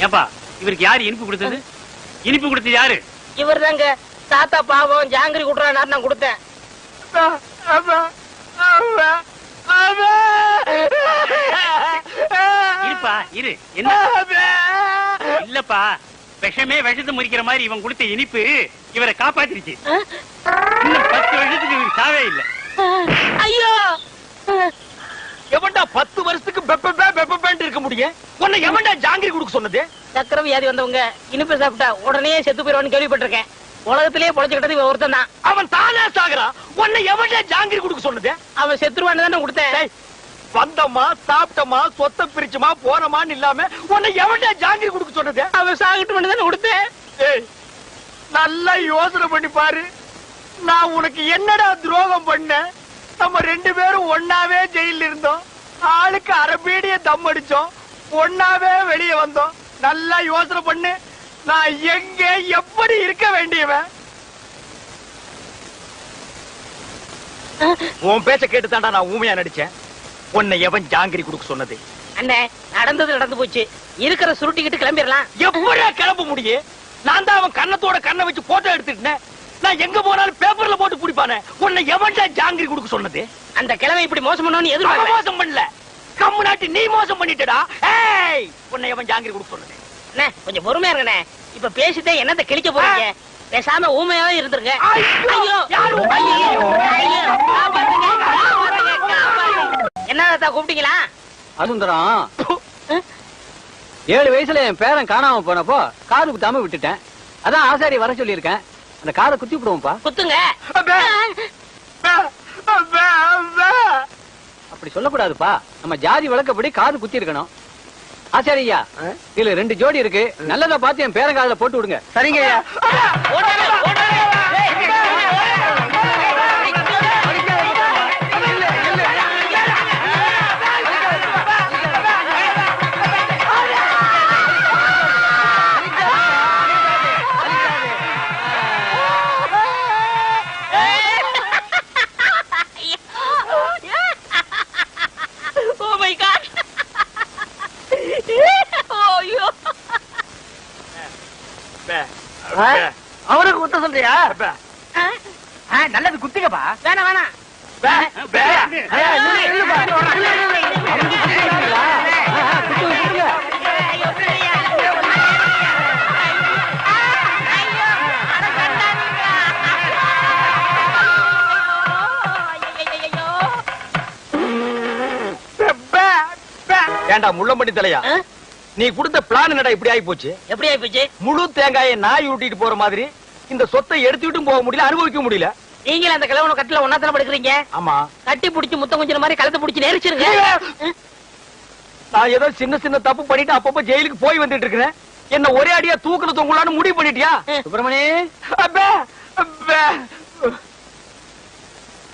ஏப்பா இவருக்கு யாரு இனிப்பு கொடுத்தது? இனிப்பு கொடுத்தது யாரு? இவர் தாங்க. தாத்தா பாவம் ஜாங்கிரி குடுறாரு, நான் கொடுத்தேன். இருப்பா இரு. என்ன இல்லப்பா, விஷமே விஷத்தை முறிக்கிற மாதிரி இவன் கொடுத்த இனிப்பு இவரை காப்பாத்திருச்சு. இன்னும் 10 வருஷத்துக்கு இவருக்கு சாவே இல்ல. ஐயோ, எவன்டா 10 வருஷத்துக்கு பெப்பேன்னு இருக்க முடியும்? உன்னை எவன்டா ஜாங்கிரி கொடுக்க சொன்னது? சக்கரை வியாதி வந்தவங்க இனிப்பு சாப்பிட்டா உடனே செத்து போயிடுவான்னு கேள்விப்பட்டிருக்கேன். உலகத்திலேயே பொழைச்சுக்கிட்டது இவன் ஒருத்தன் தான். அவன் தானே சாகுறான். உன்னை எவன்டா ஜாங்கிரி கொடுக்க சொன்னது? அவன் செத்துருவான்னு தானே கொடுத்தேன். வந்தமா சாப்பிட்டமா சொத்த பிரிச்சுமா போறமான்னு இல்லாம உன்னை எவன்டா ஜாங்கிரி கொடுக்க சொன்னது? அவன் சாகிட்டு தானே கொடுத்தேன். நல்லா யோசனை பண்ணி பாரு. நான் உனக்கு என்னடா துரோகம் பண்ண? நம்ம 2 பேரும் ஒன்னாவே ஜெயில இருந்தோம். ஆளுக்கு அரபீடிய தம் அடிச்சோம். ஒன்னாவே வெளியே வந்தோம். நல்லா யோசனை பண்ணு. நான் எங்க எப்படி இருக்க வேண்டியவன்? உன் பேச்ச கேட்டுதான்டா நான் ஊமையா நடிச்சேன். உன்னை எவன் ஜாங்கிரி கொடுக்க சொன்னது? அண்ணே, நடந்தது நடந்து போச்சு. இருக்கிற சுருட்டிக்கிட்டு கிளம்பிடலாம். எப்படியா கிளம்ப முடியும்? நான் தான் அவன் கண்ணத்தோட கண்ணை வச்சு போட்டோ எடுத்துட்டேன். நான் எங்க போனாலும் பேப்பர்ல போட்டு பிடிப்பானே. உன்னை எவன்டா ஜாங்கிரி கொடுக்க சொன்னது? அந்த கிழமை இப்படி மோசம் பண்ணணும்னு எதிர்பார்க்க. மோசம் பண்ணல, கம்மு நாட்டி நீ மோசம் பண்ணிட்டடா. ஏய், உன்னை எவன் ஜாங்கிரி கொடுக்க சொன்னது? அண்ணே, கொஞ்சம் பொறுமையா இருங்கண்ணே. இப்ப பேசிட்டே என்னத்தை கிழிக்க போறீங்க? பேசாம ஊமையாவே இருந்துருங்க. ஐயோ, யாரு என்ன கூப்பிட்டீங்களா? அசுந்தரம், 7 வயசுல என் பேரன் காணாம போனப்போ காது குத்தாம விட்டுட்டேன். அதான் ஆசாரி வர சொல்லி இருக்கேன். அந்த காதை குத்தி விடுவோம்ப்பா. குத்துங்க. அப்படி சொல்லக்கூடாதுப்பா. நம்ம ஜாதி வழக்கப்படி காது குத்தி இருக்கணும். ஆசாரியா, இதுல 2 ஜோடி இருக்கு. நல்லதா பார்த்து என் பேரன் காதுல போட்டு விடுங்க. சரிங்க. அவருக்கு குத்த சொல்றியா? நல்லது குத்துக்கப்பா. வேணாம் வேணாம். ஏண்டா முள்ளம்பட்டி தலையா, நீ கொடுத்த பிளான் என்னடா இப்படி ஆகி போச்சு? எப்படி ஆகி போச்சு? முழு தேங்காயை நாய் ஊட்டிட்டு போற மாதிரி இந்த சொத்தை எடுத்துட்டும் போக முடியல, அனுபவிக்க முடியல. நீங்களே அந்த கிழவன கட்டில ஒன்னாத்தான படுக்கிறீங்க. ஆமா, கட்டி புடிச்சு முத்தம் கொஞ்சம் மாதிரி கழுத்தை புடிச்சு நெரிச்சிருங்க. நான் ஏதோ சின்ன சின்ன தப்பு பண்ணிட்டு அப்பப்ப ஜெயிலுக்கு போய் வந்துட்டு இருக்கிறேன். என்ன ஒரே அடியா தூக்குல தொங்கலான்னு முடிவு பண்ணிட்டியா? சுப்பிரமணி,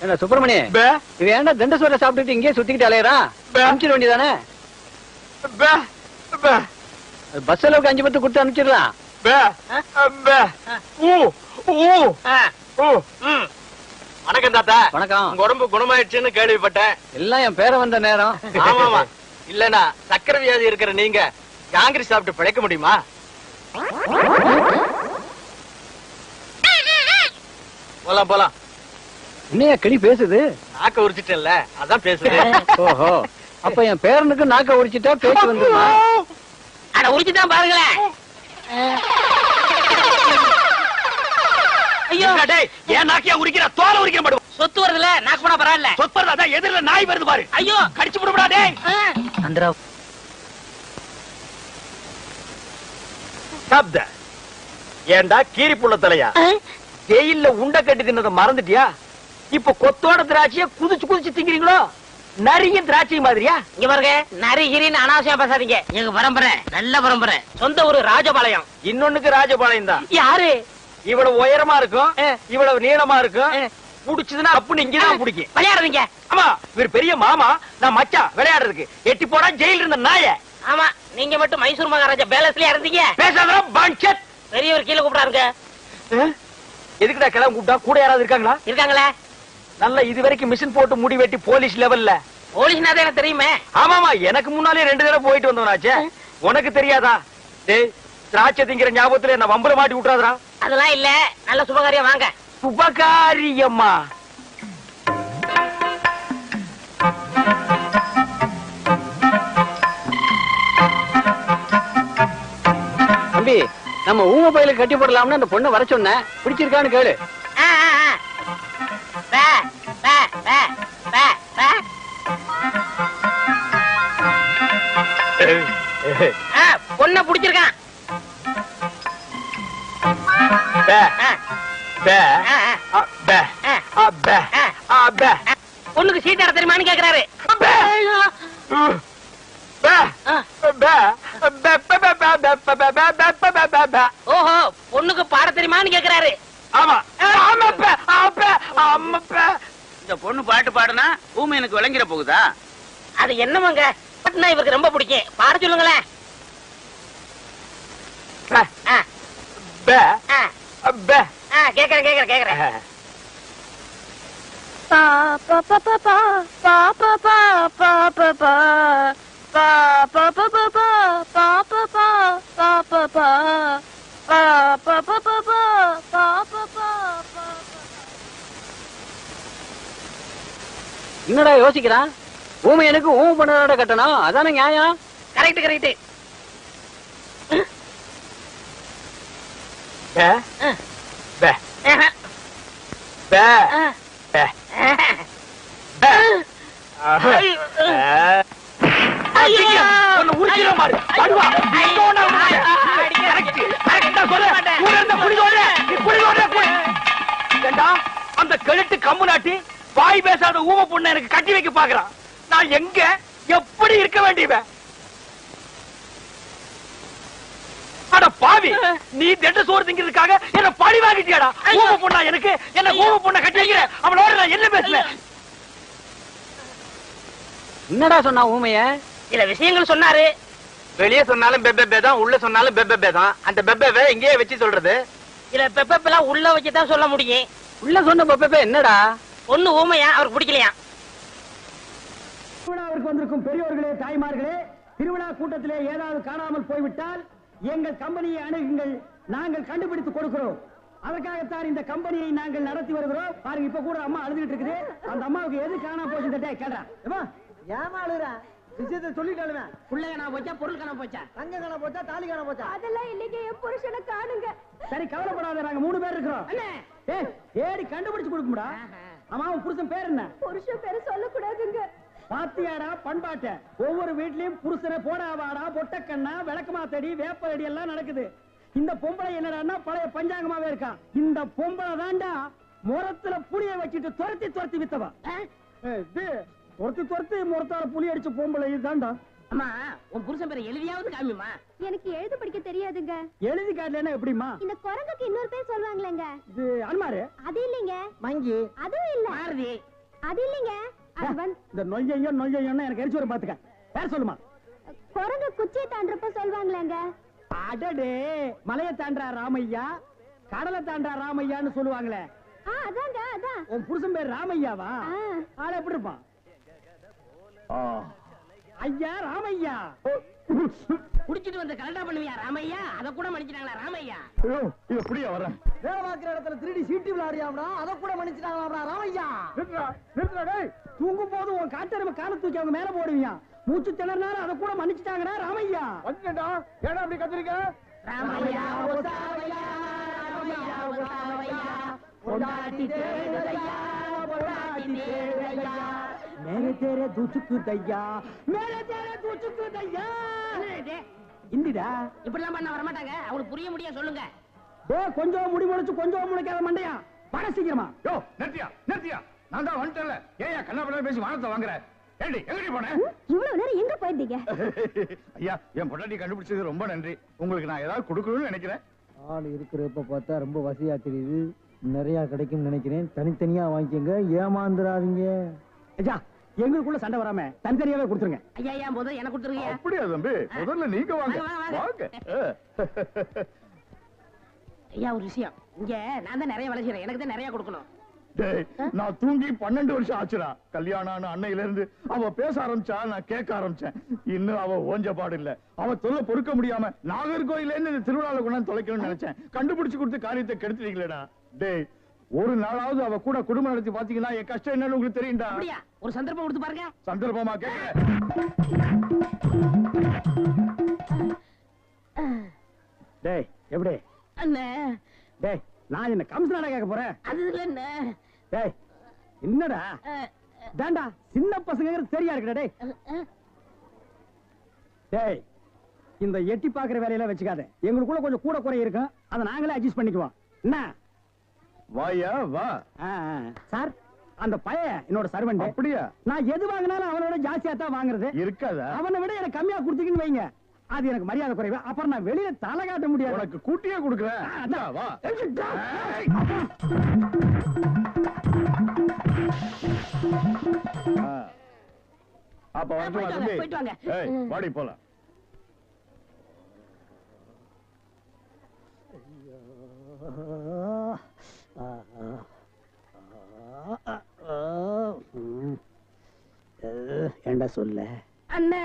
என்ன சுப்பிரமணி, இது ஏன்டா தண்டசோரை சாப்பிட்டுட்டு இங்கே சுத்திக்கிட்டு அலையறான்? அனுப்பிச்சிட வேண்டியதானே? பஸ் அளவுக்கு 5 பத்து கொடுத்து அனுப்பிச்சிடலாம். வணக்கம் தாத்தா. வணக்கம். உங்க உடம்பு குணமாயிடுச்சுன்னு கேள்விப்பட்டேன். எல்லாம் என் பேர வந்த நேரம். ஆமாமா, இல்லனா சக்கரை வியாதி இருக்கிற நீங்க ஜாங்கிரி சாப்பிட்டு பிழைக்க முடியுமா? போலாம் போலாம். என்னையா கிளி பேசுது? நாக்க உரிச்சிட்டேன்ல, அதான் பேசுது. ஓஹோ, அப்ப என் பேரனுக்கு நாக்க உரிச்சிட்டா பேச்சு வந்துருமா? அட உரிச்சுதான் பாருங்களேன். ஐயோ, ஏன் நாக்கியா உரிக்கிற? தோலை உரிக்க மாட்டோம். சொத்து வருதுல, நாக்கு போனா பரவாயில்ல. சொத்து அதான் எதிரில நாய் வருது பாரு. ஐயோ, கடிச்சு விடுடா டேய். அந்தரா சப்த ஏண்டா கீரி புள்ள தலையா, ஜெயில்ல உண்டை கட்டி தின்னத மறந்துட்டியா? இப்ப கொத்தோட திராட்சைய குதிச்சு குதிச்சு திங்கிறீங்களோ? நரியும் திராட்சை மாதிரியா? இங்க பாருங்க, நரிகிரின்னு அனாவசியம் பேசாதீங்க. எங்க பரம்பரை நல்ல பரம்பரை. சொந்த ஊரு ராஜபாளையம். இன்னொன்னுக்கு ராஜபாளையம் தான். யாரு? இவ்வளவு உயரமா இருக்கும், இவ்வளவு நீளமா இருக்கும். புடிச்சதுன்னா அப்படின்னு இங்கதான் பிடிக்கும். விளையாடுறீங்க? ஆமா, இவர் பெரிய மாமா, நான் மச்சான் விளையாடுறதுக்கு. எட்டி போடா ஜெயில இருந்த நாய. ஆமா, நீங்க மட்டும் மைசூர் மகாராஜா பேலஸ்லயே இருந்தீங்க. பேசாத பஞ்சத். பெரியவர் கீழே கூப்பிடாருங்க. எதுக்குடா கிளம்ப கூப்பிட்டா? கூட யாராவது இருக்காங்களா? இருக்காங்களே. நல்ல இது வரைக்கும் மிஷின் போட்டு முடி வெட்டி போலீஸ் லெவல்ல. போலீஸ்னா தான் எனக்கு தெரியுமே. ஆமாமா, எனக்கு முன்னாலே 2 தடவை போயிட்டு வந்தவனாச்சே. உனக்கு தெரியாதா? டேய் திராட்சை திங்கிற ஞாபகத்துல என்ன வம்பல மாட்டி விட்டுறாதடா. அதெல்லாம் இல்ல, நல்ல சுபகாரியம் வாங்க. சுபகாரியம்மா. தம்பி, நம்ம ஊம பையில கட்டி போடலாம்னு அந்த பொண்ணை வர சொன்னேன், பிடிச்சிருக்கான்னு கேளு. பொண்ண பிடிச்சிருக்கான். பொண்ணுக்கு சீட் ஆட தெரியுமான்னு கேக்குறாரு. ஓஹோ, பொண்ணுக்கு பாட தெரியுமான்னு கேக்குறாரு. இந்த பொண்ணு பாட்டு பாடுனா ஊமை எனக்கு விளங்கிற போகுதா? அது என்னமாங்க, பாட்டுனா இவருக்கு ரொம்ப பிடிக்கும், பாட சொல்லுங்களேன். கேக்குறேன் கேக்குறேன் கேக்குறேன். என்னடா யோசிக்கிறான்? ஊமை எனக்கு ஊமை பண்ணதோட கட்டணும், அதானே நியாயம். Correct correct. அந்த கழுட்டு கம்மு நாட்டி வாய் பேசாத ஊம பொண்ணு எனக்கு கட்டி வைக்க பாக்குறான். நான் எங்க எப்படி இருக்க வேண்டியவன்? அட பாவி, நீ திட்ட சோறு திங்கிறதுக்காக என்ன பழி வாங்கிட்டியாடா? ஊம பொண்ணா எனக்கு? என்ன ஊம பொண்ணை கட்டி வைக்கிற? அவளோட நான் என்ன பேசுவேன்? என்னடா சொன்னா ஊமைய? சில விஷயங்கள் சொன்னாரு. வெளியே சொன்னாலும் பெப்பே தான், உள்ள சொன்னாலும் பெப்பே தான். அந்த பெப்பே எங்கேயே வச்சு சொல்றது? சில பெப்பெல்லாம் உள்ள வச்சுதான் சொல்ல முடியும். உள்ள சொன்ன பெப்பே என்னடா? பொண்ணு ஊமையா, அவருக்கு பிடிக்கலையா? திருவிழாவிற்கு வந்திருக்கும் பெரியோர்களே, தாய்மார்களே, திருவிழா கூட்டத்திலே ஏதாவது காணாமல் போய்விட்டால் எங்கள் கம்பெனியை அணுகுங்கள், நாங்கள் கண்டுபிடித்து கொடுக்கிறோம். அதற்காகத்தான் இந்த கம்பெனியை நாங்கள் நடத்தி வருகிறோம். பாருங்க, இப்ப கூட அம்மா அழுதுகிட்டு இருக்குது. அந்த அம்மாவுக்கு எது காணாம போச்சு கேட்டா ஏமா அழுறா? விஷயத்தை சொல்லிட்டாலுமே புள்ளை காணாம போச்சா, பொருள் காணாம போச்சா, தங்க காணாம போச்சா, தாலி காணாம போச்சா? அதெல்லாம் இன்னைக்கு என் புருஷனை காணுங்க. சரி, கவலைப்படாத, நாங்க 3 பேர் இருக்கிறோம். ஏடி கண்டுபிடிச்சு கொடுக்கும்டா. ஆமா, உன் புருஷன் பேர் என்ன? புருஷன் பேரு சொல்லக்கூடாதுங்க. பாத்தியாடா பண்பாட்ட? ஒவ்வொரு வீட்லயும் புருஷனை போடாவாடா, பொட்டக்கண்ணா, விளக்கமாத்தடி, வேப்படி எல்லாம் நடக்குது. இந்த பொம்பளை என்னடான்னா பழைய பஞ்சாங்கமாவே இருக்கான். இந்த பொம்பளை தாண்டா முரத்துல புளிய வச்சுட்டு துரத்தி துரத்தி வித்தவா. துரத்தி முரத்தால புளி அடிச்ச பொம்பளை தாண்டா. அம்மா, உன் புருஷன் பேரை எழுதியாவது காமிமா. எனக்கு எழுத படிக்க தெரியாதுங்க. எழுதி காட்டலன்னா எப்படிமா? இந்த குரங்குக்கு இன்னொரு பேர் சொல்வாங்களேங்க. இது அனுமாரு. அது இல்லைங்க. மங்கி. அதுவும் இல்ல. மாருதி. அது இல்லைங்க. இந்த நொய்யன்னு எனக்கு எரிச்சு வரும் பாத்துக்க. பேர் சொல்லுமா? குரங்கு குச்சியை தாண்டறப்ப சொல்வாங்களேங்க. அடடே, மலையை தாண்டா ராமையா, கடலை தாண்டா ராமையான்னு சொல்லுவாங்களே. அதாங்க, அதான். உன் புருஷன் பேர் ராமையாவா? ஆள எப்படி இருப்பான்? ஐயா ராமையா. குடிச்சிட்டு வந்து கலண்டா பண்ணுவியா ராமையா? அத கூட மன்னிச்சிட்டாங்களா ராமையா? எப்படியா வர? வேலை பார்க்கிற இடத்துல திருடி சீட்டி விளையாடியாம்டா, அத கூட மன்னிச்சிட்டாங்களா ராமையா? தூங்கும் போது உன் காட்டெருமை கால தூக்கி அவங்க மேல போடுவியா? மூச்சு திணறினாலும் அத கூட மன்னிச்சிட்டாங்கடா ராமையா. வந்துடா, ஏடா அப்படி கத்திரிக்க? ராமையா ஓசாவையா, ராமையா ஓசாவையா, பொண்டாட்டி தேவையா, பொண்டாட்டி தேவையா, மேலே தேரே தூச்சுக்கு தையா, மேலே தேரே தூச்சுக்கு தையா. இந்திடா இப்படிலாம் பண்ண வர மாட்டாங்க, அவங்களுக்கு புரிய முடியா சொல்லுங்க. கொஞ்சம் முடி முடிச்சு கொஞ்சம் முளைக்காத மண்டையா, வர சீக்கிரமா. யோ நிறுத்தியா, நான் தான் வந்துட்டேன்ல. ஏயா கண்ணாபண்ணா பேசி வானத்தை வாங்குற? ஏண்டி எங்கடி போன? இவ்வளவு நேரம் எங்க போயிருந்தீங்க? ஐயா, என் பொண்டாட்டி கண்டுபிடிச்சது ரொம்ப நன்றி. உங்களுக்கு நான் ஏதாவது கொடுக்கணும்னு நினைக்கிறேன். ஆள் இருக்கிறப்ப பார்த்தா ரொம்ப வசதியா தெரியுது. நிறைய கிடைக்கும் நினைக்கிறேன். தனித்தனியா வாங்கிக்கங்க, ஏமாந்துடாதீங்க. ஐயா, எங்களுக்குள்ள சண்டை வராம தனித்தனியாவே கொடுத்துருங்க. ஐயா, ஏன் போதும் எனக்கு கொடுத்துருங்க. அப்படியா தம்பி? முதல்ல நீங்க வாங்க. வாங்க. ஐயா, ஒரு விஷயம், இங்க நான் தான் நிறைய வேலை செய்யறேன், எனக்கு தான் நிறைய கொடுக்கணும். நான் தூங்கி 12 வருஷம் ஆச்சுடா. கல்யாணம் அன்னையில இருந்து அவ பேச ஆரம்பிச்சா நான் கேட்க ஆரம்பிச்சேன். இன்னும் அவ ஓஞ்ச பாடு இல்ல. அவ தொல்லை பொறுக்க முடியாம நாகர்கோயில இருந்து இந்த திருவிழாவில் கொண்டாந்து தொலைக்கணும்னு நினைச்சேன். கண்டுபிடிச்சு கொடுத்து காரியத்தை கெடுத்துட்டீங்களேடா. டேய், ஒரு நாளாவது அவ கூட குடும்பம் நடத்தி பாத்தீங்கன்னா என் கஷ்டம் என்னன்னு உங்களுக்கு தெரியும்டா. ஒரு சந்தர்ப்பம் கொடுத்து பாருங்க. சந்தர்ப்பமா கேட்க. டேய் எப்படி அண்ணே? டேய் நான் என்ன கமிஷனரா கேட்க போறேன்? அது இல்ல அண்ணே. டேய் என்னடா டேண்டா சின்ன பசங்க சரியா இருக்குடா. டேய் டேய் இந்த எட்டி பாக்குற வேலையெல்லாம் வச்சுக்காத. எங்களுக்குள்ள கொஞ்சம் கூட குறை இருக்கும், அதை நாங்களே அட்ஜஸ்ட் பண்ணிக்குவோம். என்ன வாயா வா. சார் அந்த பையன் என்னோட சர்வெண்ட். அப்படியா? நான் எது வாங்கினாலும் அவனோட ஜாஸ்தியா தான் வாங்குறது. இருக்காதா? அவனை விட எனக்கு கம்மியா கொடுத்தீங்கன்னு வைங்க, அது எனக்கு மரியாதை குறைவு. அப்புறம் நான் வெளியில தலை காட்ட முடியாது. உனக்கு கூட்டியே கொடுக்குறேன். வா. அப்ப போயிட்டு வாங்க. வாடி போலாம். ஏண்டா சொல்ல அண்ணே?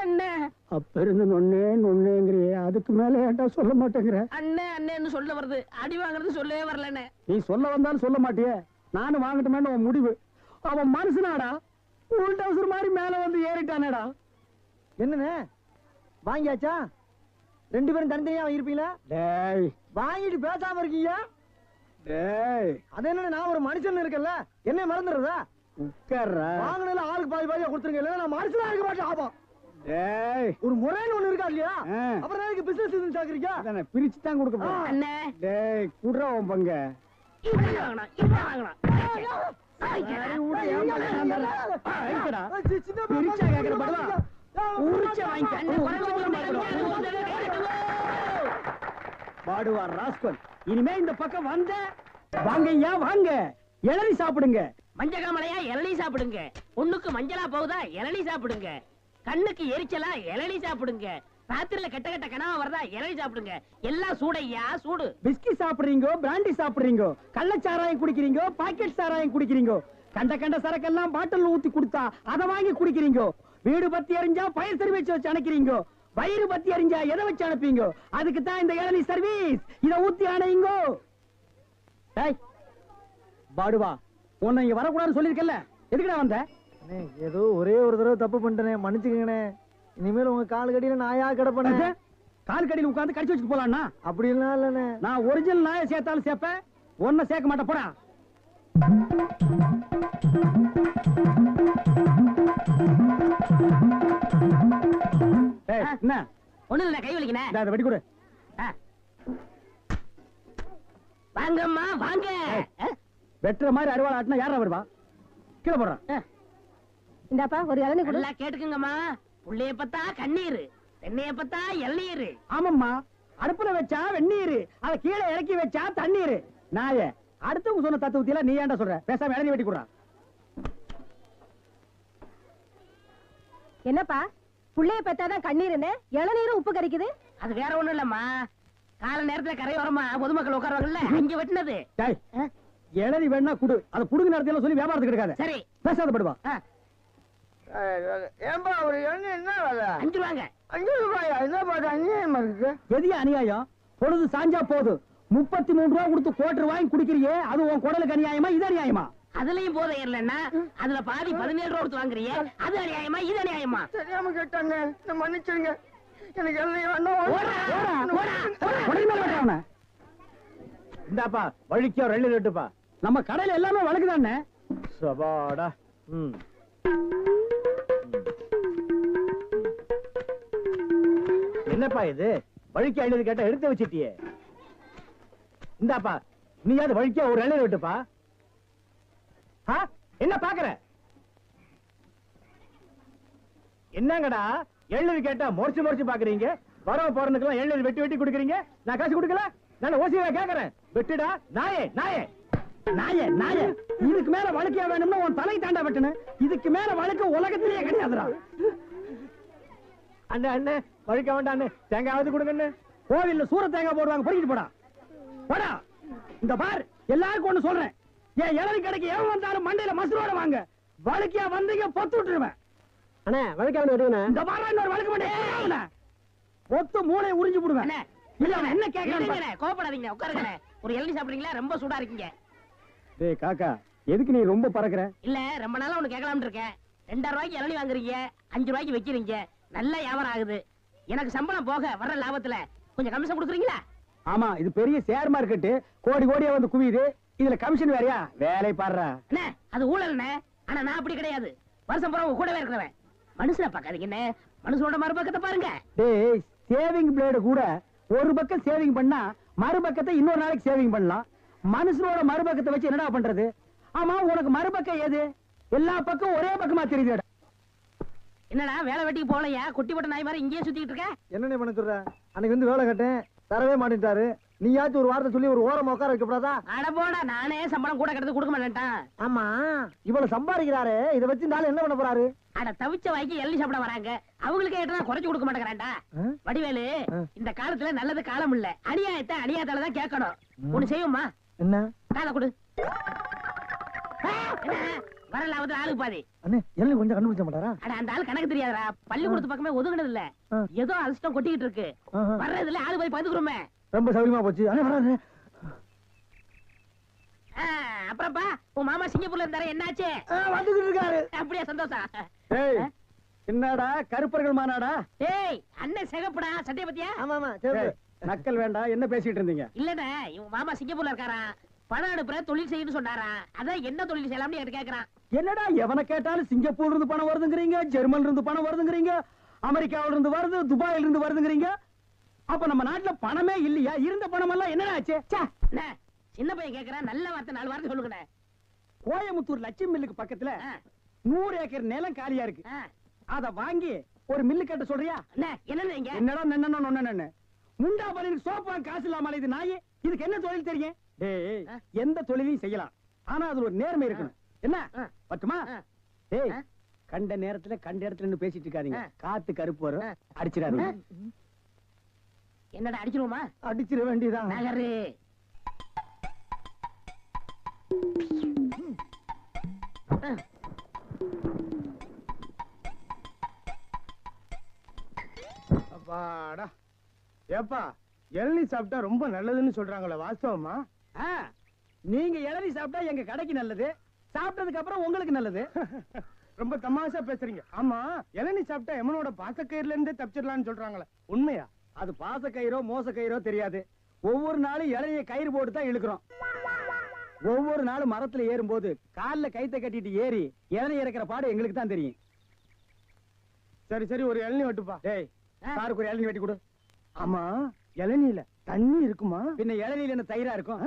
அண்ணே அப்ப இருந்து நொன்னேங்கிறியே, அதுக்கு மேல ஏண்டா சொல்ல மாட்டேங்கிற? அண்ணே அண்ணேன்னு சொல்ல வருது, அடி வாங்குறது சொல்லவே வரலண்ணே. நீ சொல்ல வந்தாலும் சொல்ல மாட்டியே, நானும் வாங்கட்டுமேன்னு உன் முடிவு. அவன் மனுஷனாடா, உள் டவுசர் மாதிரி மேல வந்து ஏறிட்டானேடா. என்னண்ணே வாங்கியாச்சா? 2 பேரும் தனித்தனியா இருப்பீங்களா? டேய் வாங்கிட்டு பேசாம இருக்கீங்க. டேய் அது என்ன, நான் ஒரு மனுஷன் இருக்கல, என்ன மறந்துடுறதா? உட்கார்றா. வாங்கினதுல ஆளுக்கு பாதி பாதியா கொடுத்துருங்க, இல்ல நான் மனுஷனா இருக்க மாட்டேன். ஆபம். டேய் ஒரு முறைன்னு ஒண்ணு இருக்கா இல்லையா? அப்புறம் எனக்கு பிசினஸ் இது சாக்குறீங்க. அதானே பிரிச்சு தான் கொடுக்க போறேன். அண்ணே டேய் குடுறா உன் பங்க. இவ்வளவு வாங்கணும். பிரிச்சா கேக்குற படுவா, உரிச்ச பாடுவா ராஸ்கல். இனிமே இந்த பக்கம் வந்த வாங்கய்யா வாங்க, இளநீ சாப்பிடுங்க. மஞ்சகாமலையா இளநீ சாப்பிடுங்க. பொண்ணுக்கு மஞ்சளா போகுதா இளநீ சாப்பிடுங்க. கண்ணுக்கு எரிச்சலா இளநீ சாப்பிடுங்க. ராத்திரில கெட்ட கெட்ட கனவா வருதா இளநீ சாப்பிடுங்க. எல்லாம் சூடையா சூடு. பிஸ்கி சாப்பிடுறீங்க, பிராண்டி சாப்பிடுறீங்க, கள்ளச்சாராயம் குடிக்கிறீங்க, பாக்கெட் சாராயம் குடிக்கிறீங்க, கண்ட கண்ட சரக்கெல்லாம் பாட்டில் ஊத்தி கொடுத்தா அதை வாங்கி குடிக்கிறீங்க. வீடு பத்தி எரிஞ்சா பயிர் சரி வச்சு அணைக்கிறீங்க. வயிறு பத்தி எரிஞ்சா எதை வச்சு அனுப்பீங்க? அதுக்கு தான் இந்த இளநீ சர்வீஸ். இத ஊத்தி அணையுங்க. டேய் பாடுவா, உன்னை இங்க வரக்கூடாதுன்னு சொல்லிருக்கல, எதுக்குடா வந்த? ஏதோ ஒரே ஒரு தடவை தப்பு பண்ணிட்டேனே, மன்னிச்சுக்கங்கண்ணே. இனிமேல் உங்க கால் கடியில நாயா கிடப்பேன். கால் கடியில உட்கார்ந்து கடிச்சு வச்சுட்டு போலாம்னா? அப்படி எல்லாம் இல்லண்ணே. நான் ஒரிஜினல் நாயை சேர்த்தாலும் சேர்ப்பேன், ஒன்ன சேர்க்க மாட்டேன். போடா. என்ன ஒண்ணு இல்ல, கை வலிக்கனே. இத வெடி கொடு. வாங்கம்மா வாங்க. வெட்டுற மாதிரி அருவாள் ஆட்டினா யாரா வருவா? கீழே போடுறான். இந்தாப்பா ஒரு இளநீ கொடு. நல்லா கேட்டுக்குங்கம்மா. புள்ளைய பத்தா கண்ணீர், தென்னைய பத்தா இளநீர். ஆமாம்மா, அடுப்புல வச்சா வெந்நீர், அத கீழே இறக்கி வச்சா தண்ணீர். நாய அடுத்தவங்க சொன்ன தத்துவத்தில நீ ஏன்டா சொல்ற? பேசாம இளநீ வெட்டி கொடுறா. என்னப்பா புள்ளைய பெத்தாதான் கண்ணீர்னு இளநீரும் உப்பு கறிக்குது? அது வேற ஒண்ணும் இல்லம்மா, கால நேரத்துல கரையோரமா பொதுமக்கள் உட்காருவாங்கல்ல, அங்க வெட்டினது. டேய் இளநீ வேணா குடு, அத புடுங்க நேரத்துல சொல்லி வியாபாரத்துக்கு எடுக்காத. சரி பேசாத படுவா. ஏன்பா ஒரு எண்ணெய் என்ன வேலை? 5 ரூபாங்க. 5 ரூபாயா? என்ன பாத்து அநியாயமா இருக்கு? எதிய அநியாயம்? பொழுது சாஞ்சா போதும் 33 ரூபா கொடுத்து கோட்டர் வாங்கி குடிக்கிறியே, அது உன் குடலுக்கு அநியாயமா இது அநியாயமா? அதுலயும் போதை ஏறலன்னா அதுல பாதி 17 ரூபா கொடுத்து வாங்குறியே, அது அநியாயமா இது அநியாயமா? தெரியாம கேட்டாங்க, மன்னிச்சிருங்க. எனக்கு எண்ணெய் வேண்டாம். இந்தாப்பா வழிக்கோ 2 லிட்டருப்பா. நம்ம கடையில எல்லாமே வழக்குதானே. சபாடா. என்னப்பா இது வழிக்கு 5 கேட்டா எடுத்து வச்சிட்டியே? இந்தாப்பா நீயாவது வழிக்கோ ஒரு 2 விட்டுப்பா. என்ன பாக்குற? என்னங்கடா 7 கேட்டா முறைச்சு பாக்குறீங்க? வரவ போறதுக்கெல்லாம் 7 வெட்டி வெட்டி கொடுக்குறீங்க, நான் காசு கொடுக்கல. நான் ஓசியா கேக்குறேன், வெட்டுடா. நாயே நாயே நாயே நாயே, இதுக்கு மேல வழக்கியா வேணும்னா உன் தலை தாண்டா வெட்டணும். இதுக்கு மேல வழக்கு உலகத்திலேயே கிடையாதுடா. அண்ணே அண்ணே வழிக்க வேண்டாம் அண்ணே, தேங்காவது கொடுங்க. கோவில்ல சூர தேங்காய் போடுவாங்க, பொறிக்கிட்டு போடா போடா. இந்த பார் எல்லாருக்கும் ஒண்ணு சொல்றேன், என் இளநீ கடைக்கு எவன் வந்தாலும் மண்டையில மசுரோட வாங்க. வழுக்கியா வந்தீங்க பொத்து விட்டுருவேன். அண்ணே வழுக்காம விடுங்கண்ணே. இந்த மாதிரி இன்னொரு வழுக்க மாட்டேன், பொத்து மூளை உறிஞ்சு போடுவேன். அண்ணே, இல்ல அவன் என்ன கேட்கறான்? இல்லைங்கண்ணே, கோபப்படாதீங்க, உட்காருங்கண்ணே. ஒரு இளநீ சாப்பிடுறீங்களா? ரொம்ப சூடா இருக்கீங்க. டேய் காக்கா, எதுக்கு நீ ரொம்ப பறக்குற? இல்ல, ரொம்ப நாளா ஒண்ணு கேட்கலாம்னு இருக்கேன். 2000 ரூபாய்க்கு இளநீ வாங்குறீங்க, 5 ரூபாய்க்கு வைக்கிறீங்க, நல்ல வியாபாரம் ஆகுது. எனக்கு சம்பளம் போக வர்ற லாபத்துல கொஞ்சம் கமிஷன் கொடுக்குறீங்களா? ஆமா, இது பெரிய ஷேர் மார்க்கெட், கோடி கோடியா வந்து குவியுது. இதுல கமிஷன் வேறயா? வேலை பாடுறா. அண்ணே, அது ஊழல்ண்ணே. ஆனா நான் அப்படி கிடையாது. வருஷம் பூரா உங்க கூடவே இருக்கிறவன். மனுஷனை பார்க்காதீங்கண்ணே, மனுஷனோட மறுபக்கத்தை பாருங்க. டேய், சேவிங் பிளேடு கூட ஒரு பக்கம் சேவிங் பண்ணா மறுபக்கத்தை இன்னொரு நாளைக்கு சேவிங் பண்ணலாம். மனுஷனோட மறுபக்கத்தை வச்சு என்னடா பண்றது? ஆமா, உனக்கு மறுபக்கம் ஏது? எல்லா பக்கம் ஒரே பக்கமா தெரியுது. என்னடா வேலை வெட்டிக்கு போகலையா? குட்டி போட்ட நாய் மாதிரி இங்கேயே சுத்திட்டு இருக்க? என்ன பண்ண சொல்ற? அன்னைக்கு வந்து வேலை கட்டேன், தரவே மாட்டேன்ட்டாரு. நீயாச்சும் ஒரு வார்த்தை சொல்லி ஒரு ஓரமா உட்கார வைக்கப்படாதா? அட போடா, நானே சம்பளம் கூட கிடந்து கொடுக்க மாட்டேன்ட்டான். ஆமா, இவ்வளவு சம்பாதிக்கிறாரு, இதை வச்சு நாளை என்ன பண்ண போறாரு? அட தவிச்ச வாய்க்கு எள்ளி சாப்பிட வராங்க, அவங்களுக்கு ஏற்றா குறைச்சு கொடுக்க மாட்டேங்கிறான்டா. வடிவேலு, இந்த காலத்துல நல்லது காலம் இல்ல, அநியாயத்தை அநியாயத்தால தான் கேட்கணும். ஒண்ணு செய்யுமா? என்ன? காலை கொடு. வர லாபத்துல ஆளுக்கு பாதி. அண்ணே, எல்லாம் கொஞ்சம் கண்டுபிடிச்ச மாட்டாரா? அட அந்த ஆள் கணக்கு தெரியாதா? பள்ளிக்கூடத்து பக்கமே ஒதுங்கினது இல்ல, ஏதோ அதிர்ஷ்டம் கொட்டிக்கிட்டு இருக்கு. வர்றதுல ஆளு போய் பதுக்குறோமே. ரொம்ப சௌரியமா போச்சு. அண்ணே வராரு. அப்புறப்பா, உன் மாமா சிங்கப்பூர்ல இருந்தாரு, என்னாச்சு? வந்துகிட்டு இருக்காரு. அப்படியே சந்தோஷம். ஏய், என்னடா கருப்பர்கள் மாநாடா? ஏய், அண்ணன் சிகப்புடா, சட்டைய பத்தியா? ஆமா ஆமா, நக்கல் வேண்டாம். என்ன பேசிட்டு இருந்தீங்க? இல்லடா, இவன் மாமா சிங்கப்பூர்ல இருக்காரா, பணம் அனுப்புற தொழில் செய்யணும்னு சொன்னாரா. அதான் என்ன தொழில் செய்யலாம்னு எனக்கு கேக்குறான். என்னடா எவனை கேட்டாலும் சிங்கப்பூர்ல இருந்து பணம் வருதுங்கிறீங்க, ஜெர்மன்ல இருந்து பணம் வருதுங்கிறீங்க, அமெரிக்காவில இருந்து வருது, துபாயில இருந்து வருதுங்கிறீங்க. அப்ப நம்ம நாட்டுல பணமே இல்லையா? இருந்த பணம் எல்லாம் என்னடா ஆச்சு? அண்ணே, சின்ன பையன் கேக்குறான், நல்ல வார்த்தை 4 வார்த்தை சொல்லுங்கண்ணே. கோயமுத்தூர் லட்சுமி மில்லுக்கு பக்கத்துல 100 ஏக்கர் நிலம் காலியா இருக்கு. அத வாங்கி ஒரு மில்லு கட்ட சொல்றியா? அண்ணே, என்னன்னு இங்க? என்னடா நன்னன்னு முண்டா பலனுக்கு சோப்பா காசு இல்லாம இது நாய். இதுக்கு என்ன தொழில் தெரியும்? டேய், எந்த தொழிலையும் செய்யலாம், ஆனா அதுல ஒரு நேர்மை இருக்கணும். என்ன பட்டுமா? டேய், கண்ட நேரத்துல கண்ட இடத்துல நின்னு பேசிட்டு இருக்காதீங்க. காத்து கருப்பு வரும், அடிச்சிடாதீங்க. என்னடா அடிச்சிருவோமா? அடிச்சிட வேண்டியதான். நகரு. அப்பாடா. ஏப்பா, இளநீ சாப்பிட்டா ரொம்ப நல்லதுன்னு சொல்றாங்களே, வாஸ்தவமா? நீங்க இளநீ சாப்பிட்டா எங்க கடைக்கு நல்லது, சாப்பிட்டதுக்கு அப்புறம் உங்களுக்கு நல்லது. ரொம்ப தமாஷா பேசுறீங்க. ஆமா, இளநீ சாப்பிட்டா எமனோட பாசக்கயிறுல இருந்தே தப்பிச்சிடலாம்னு சொல்றாங்களே, உண்மையா? அது பாசக்கயிறோ மோசக்கயிறோ தெரியாது. ஒவ்வொரு நாளும் இளநிய கயிறு போட்டு தான் இழுக்கிறோம். ஒவ்வொரு நாளும் மரத்துல ஏறும்போது கால்ல கைத்த கட்டிட்டு ஏறி இளநீ இறக்கிற பாடு எங்களுக்கு தான் தெரியும். சரி சரி, ஒரு இளநீ வெட்டுப்பா. டேய், சாருக்கு ஒரு இளநீ வெட்டி கொடு. ஆமா, இளநீல தண்ணி இருக்குமா? பின்ன இளநீல என்ன தயிரா இருக்கும்?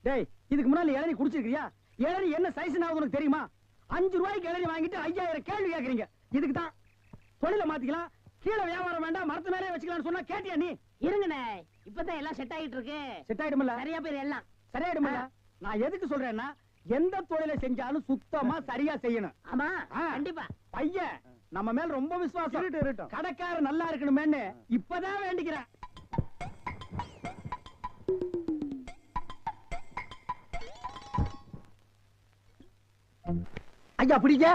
டேய், இதுக்கு முன்னால இளநீ குடிச்சிருக்கியா? இளநீ என்ன சைஸ் உனக்கு தெரியுமா? 5 ரூபாய்க்கு இளநீ வாங்கிட்டு 5000 கேள்வி கேக்குறீங்க. இதுக்கு தான் தொழில மாத்திக்கலாம், கீழே வியாபாரம் வேண்டாம், மரத்து மேலே வச்சுக்கலாம்னு சொன்னா கேட்டியா நீ? இருங்கண்ணே, இப்பதான் எல்லாம் செட் ஆகிட்டு இருக்கு. செட் ஆயிடுமில்ல? சரியா பேர் எல்லாம் சரியாயிடுமில்ல? நான் எதுக்கு சொல்றேன்னா, எந்த தொழிலை செஞ்சாலும் சுத்தமா சரியா செய்யணும். ஆமா, கண்டிப்பா. பையன் நம்ம மேல ரொம்ப விசுவாசம். கடைக்காரர் நல்லா இருக்கணுமேன்னு இப்பதான் வேண்டிக்கிறேன். ஐயா பிடிங்க.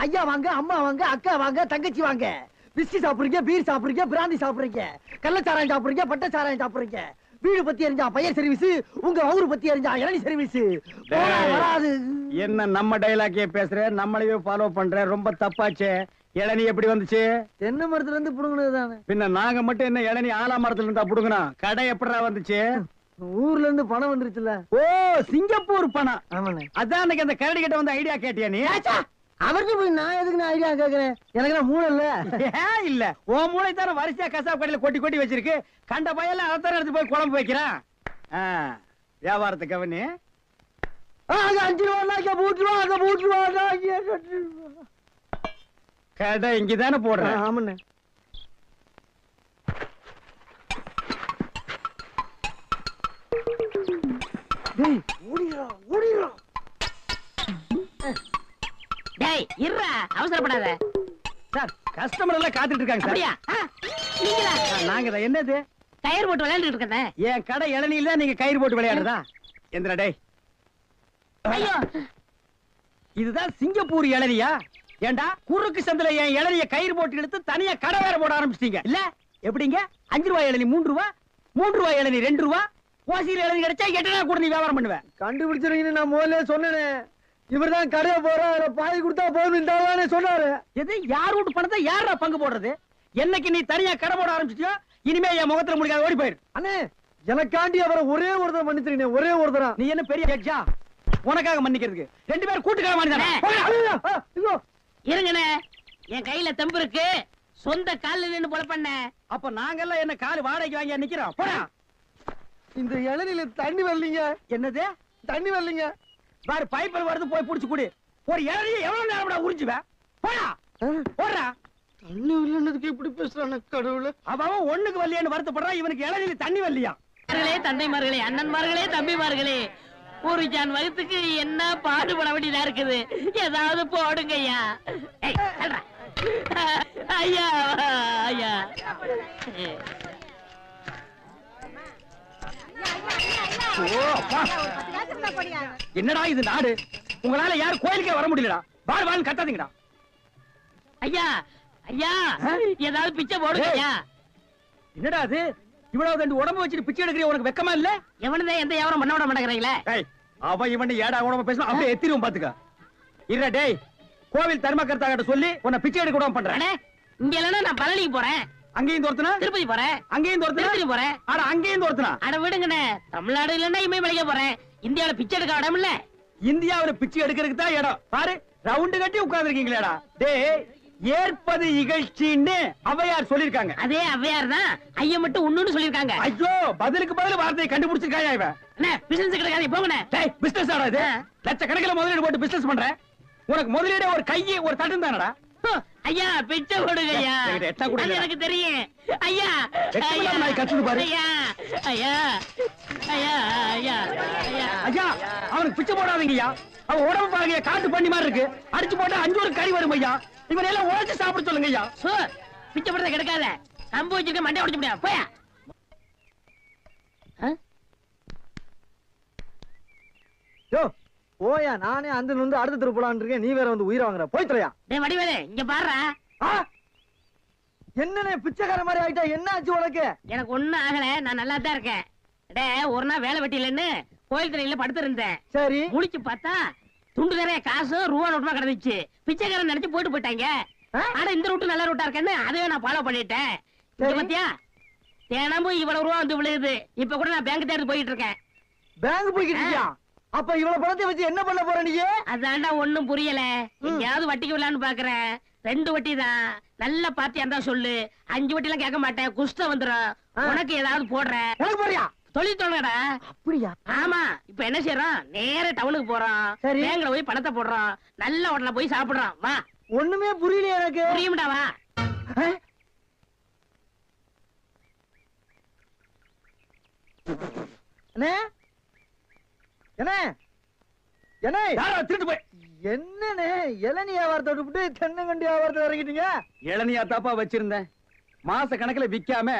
ஐயா வாங்க, அம்மா வாங்க, அக்கா வாங்க, தங்கச்சி வாங்க. பிஸ்கி சாப்பிடுறீங்க, பீர் சாப்பிடுறீங்க, பிராந்தி சாப்பிடுறீங்க, கள்ளச்சாராயம் சாப்பிடுறீங்க, பட்ட சாராயம் சாப்பிடுறீங்க. வீடு பத்தி எரிஞ்சா பையன் சர்வீஸ், உங்க ஊரு பத்தி எரிஞ்சா இளநீ சர்வீஸ். வராது. என்ன நம்ம டைலாக்கே பேசுற, நம்மளையே ஃபாலோ பண்ற, ரொம்ப தப்பாச்சே. இளநீ எப்படி வந்துச்சு? தென்னை மரத்துல இருந்து புடுங்கினது தானே. பின்ன நாங்க மட்டும் என்ன இளநீ ஆலா மரத்துல இருந்தா புடுங்கணும்? கடை எப்படா வந்துச்சு? ஊர்ல இருந்து பணம் வந்துருச்சுல. ஓ, சிங்கப்பூர் பணம். ஆமாண்ணே. அதான் அன்னைக்கு அந்த கரடி கிட்ட வந்து ஐடியா கேட்டியா நீ? அவருக்கு போய் நான் எதுக்கு நான் ஐடியா கேக்குறேன்? எனக்கு நான் மூளை இல்ல. ஏன் இல்ல? ஓ மூளை தானே வரிசையா கசாப் கடையில கொட்டி கொட்டி வச்சிருக்கு. கண்ட பையல அதான் எடுத்து போய் குழம்பு வைக்கிறான். வியாபாரத்தை கவனி. 5 ரூபா பூட்டுருவா. கடை இங்கதானே போடுறேன். ஆமாண்ணே. டேய், இருடா, அவசரப்படாத. சார், கஸ்டமர் எல்லாம் காத்துட்டு இருக்காங்க சார். அப்படியா? நீங்களா? நாங்க தான். என்னது? கயிறு போட்டு விளையாண்டுட்டு இருக்கேன். என் கடை இளநீல நீங்க கயிறு போட்டு விளையாடுறதா? எந்திரா டேய். ஐயோ இதுதான் சிங்கப்பூர் இளநியா? ஏண்டா குறுக்கு சந்தில என் இளநிய கயிறு போட்டு எடுத்து தனியா கடை வேற போட ஆரம்பிச்சிட்டீங்க இல்ல? எப்படிங்க 5 ரூபாய் இளநி 3 ரூபாய், 3 ரூபாய் இளநி 2 ரூபாய், ஓசியில் இளநி கிடைச்சா 8 நாள் கூட நீ வியாபாரம் பண்ணுவேன். கண்டுபிடிச்சிருக்கீங்கன்னு நான் முதல்ல சொன்னேனே. இவர்தான் கடையை போற பாய் கொடுத்தா போதும் சொன்னாரு. எது யார் வீட்டு பணத்தை யாரா பங்கு போடுறது? என்னைக்கு நீ தனியா கடை போட ஆரம்பிச்சிட்டியோ இனிமே என் முகத்துல முடிக்காத, ஓடி போயிரு. அண்ணே எனக்காண்டி அவரை ஒரே ஒருத்தர் மன்னிச்சிருக்கீங்க, ஒரே ஒருத்தரா. நீ என்ன பெரிய ஜட்ஜா உனக்காக மன்னிக்கிறதுக்கு? 2 பேரும் கூட்டுக்கார மாதிரி இருங்கண்ணே, என் கையில தெம்பு இருக்கு. சொந்த கால்ல நின்னு போல பண்ண. அப்ப நாங்கெல்லாம் என்ன கால் வாடகைக்கு வாங்கி நிக்கிறோம்? போடா. இந்த இளநில தண்ணி வரலீங்க. என்னது தண்ணி வரலீங்க? பாரு பைப்பில் வருது, போய் புடிச்சு குடி. ஒரு இளநியை எவ்வளவு நேரம் உறிஞ்சுவேன்? போடா போடுறா. தண்ணி வரலன்னதுக்கு இப்படி பேசுறானே கடவுளே. அவன் ஒண்ணுக்கு வரலையான்னு வருத்தப்படுறான், இவனுக்கு இளநில தண்ணி வரலையா? தந்தைமார்களே, அண்ணன்மார்களே, தம்பிமார்களே, ஒரு ஜான் வகுத்துக்கு என்ன பாடுபட வேண்டியதா இருக்குது. ஏதாவது போடுங்க ஐயா. ஐயா ஐயா. என்னடா இது நாடு? உங்களால யாரும் கோயிலுக்கே வர முடியலடா. பால் பால் கத்தாதீங்கடா. ஐயா ஐயா, ஏதாவது பிச்சை போடுங்க ஐயா. என்னடா அது? இவ்வளவு தண்டு உடம்பு வச்சுட்டு பிச்சை எடுக்கிற உனக்கு வெக்கமா இல்ல? எவனதான் எந்த வியாபாரம் பண்ண விட மாட்டேங்கிறீங்களே. அவன் இவன் ஏடா உடம்பு பேசணும், அப்படியே எத்திரும் பாத்துக்க. இல்ல டேய், கோவில் தர்மகர்த்தா கிட்ட சொல்லி உன்னை பிச்சை எடுக்க விடாம பண்றேன். இங்க இல்லன்னா நான் பழனிக்கு போறேன். அங்கேயும் தோர்த்தனா? திருப்பதி போறேன். அங்கேயும் தோர்த்தனா? திருப்பதி போறேன். அட அங்கேயும் தோர்த்தனா? அட விடுங்கண்ணே, தமிழ்நாடு இல்லன்னா இமயமலைக்கு போறேன். இந்தியாவில பிச்சை எடுக்க இடம் இல்ல. இந்தியாவில பிச்சை எடுக்கிறதுக்கு தான் இடம். பாரு ரவுண்டு கட்டி உட்கார்ந்து இருக்கீங்களேடா. டேய், ஏற்பது இகழ்ச்சின்னு ஔவையார் சொல்லிருக்காங்க. அதே ஔவையார் தான் ஐயா மட்டும் ஒண்ணுன்னு சொல்லிருக்காங்க. ஐயோ, பதிலுக்கு பதில் வார்த்தையை கண்டுபிடிச்சிருக்காயா இவன்? அண்ணே, பிசினஸ் கிடைக்காது, போங்கண்ணே. டேய், பிசினஸ் ஆடா இது? லட்சக்கணக்கில் முதலீடு போட்டு பிசினஸ் பண்ற. உனக்கு முதலீடு ஒரு கையை ஒரு தட்டு தானடா. ஐயா பிச்சை கொடுங்க ஐயா. அது எனக்கு தெரியும் ஐயா. ஐயா ஐயா ஐயா ஐயா ஐயா ஐயா, அவனுக்கு பிச்சை போடாதீங்கய்யா. அவன் உடம்பு பாருங்க, காட்டு பண்ணி மாதிரி இருக்கு. அடிச்சு போட்டா 5 ஒரு கறி வரும் ஐயா. இவன் எல்லாம் உழைச்சு சாப்பிட சொல்லுங்க ஐயா. பிச்சை போடுறத கிடைக்காத. கம்பு வச்சிருக்க மண்டை உடைச்சு முடியாது. போயா. போயா, நானே அந்த வந்து அடுத்த தெரு போலான்னு இருக்கேன். நீ வேற வந்து உயிரை வாங்குற. போய் தரையா. டேய் வடிவேலு, இங்க பாருடா. என்னனே பிச்சைக்கார மாதிரி ஆயிட்டா? என்ன ஆச்சு உனக்கு? எனக்கு ஒண்ணும் ஆகல, நான் நல்லா தான் இருக்கேன். டேய், ஒரு நாள் வேலை வெட்டிலன்னு கோயில் திரையில படுத்து இருந்தேன். சரி, முழிச்சு பார்த்தா துண்டு நிறைய காசு ரூபா நோட்டுமா கிடந்துச்சு. பிச்சைக்காரன் நினைச்சு போயிட்டு போயிட்டாங்க. ஆனா இந்த ரூட்டு நல்ல ரூட்டா இருக்கேன்னு அதையே நான் ஃபாலோ பண்ணிட்டேன். பாத்தியா, தினமும் இவ்வளவு ரூபா வந்து விழுகுது. இப்ப கூட நான் பேங்க் தேடி போயிட்டு இருக்கேன். பேங்க் போய்கிட்டு இருக்கியா? அப்ப இவ்வளவு பணத்தை வச்சு என்ன பண்ண போற நீ? அதான்டா ஒண்ணும் புரியல. எங்கயாவது வட்டிக்கு விடலான்னு பாக்குறேன். 2 வட்டி தான். நல்ல பார்ட்டியா இருந்தா சொல்லு. 5 வட்டி எல்லாம் கேட்க மாட்டேன், குஷ்டம் வந்துடும். உனக்கு ஏதாவது போடுறேன். எனக்கு போறியா? தொழில் தொடங்கடா. அப்படியா? ஆமா. இப்ப என்ன செய்யறோம்? நேர டவுனுக்கு போறோம். பேங்க்ல போய் பணத்தை போடுறோம். நல்ல ஹோட்டல்ல போய் சாப்பிடுறோம். வா. ஒண்ணுமே புரியல எனக்கு. புரியும்டா, வா. என்ன என்ன என்ன திருட்டு போய் என்னன்னு இளநீ வியாபாரத்தை விட்டு தென்னங்கண்டி வியாபாரத்தை இறங்கிட்டீங்க? இளநியா தாப்பா வச்சிருந்தேன். மாச கணக்குல விக்காம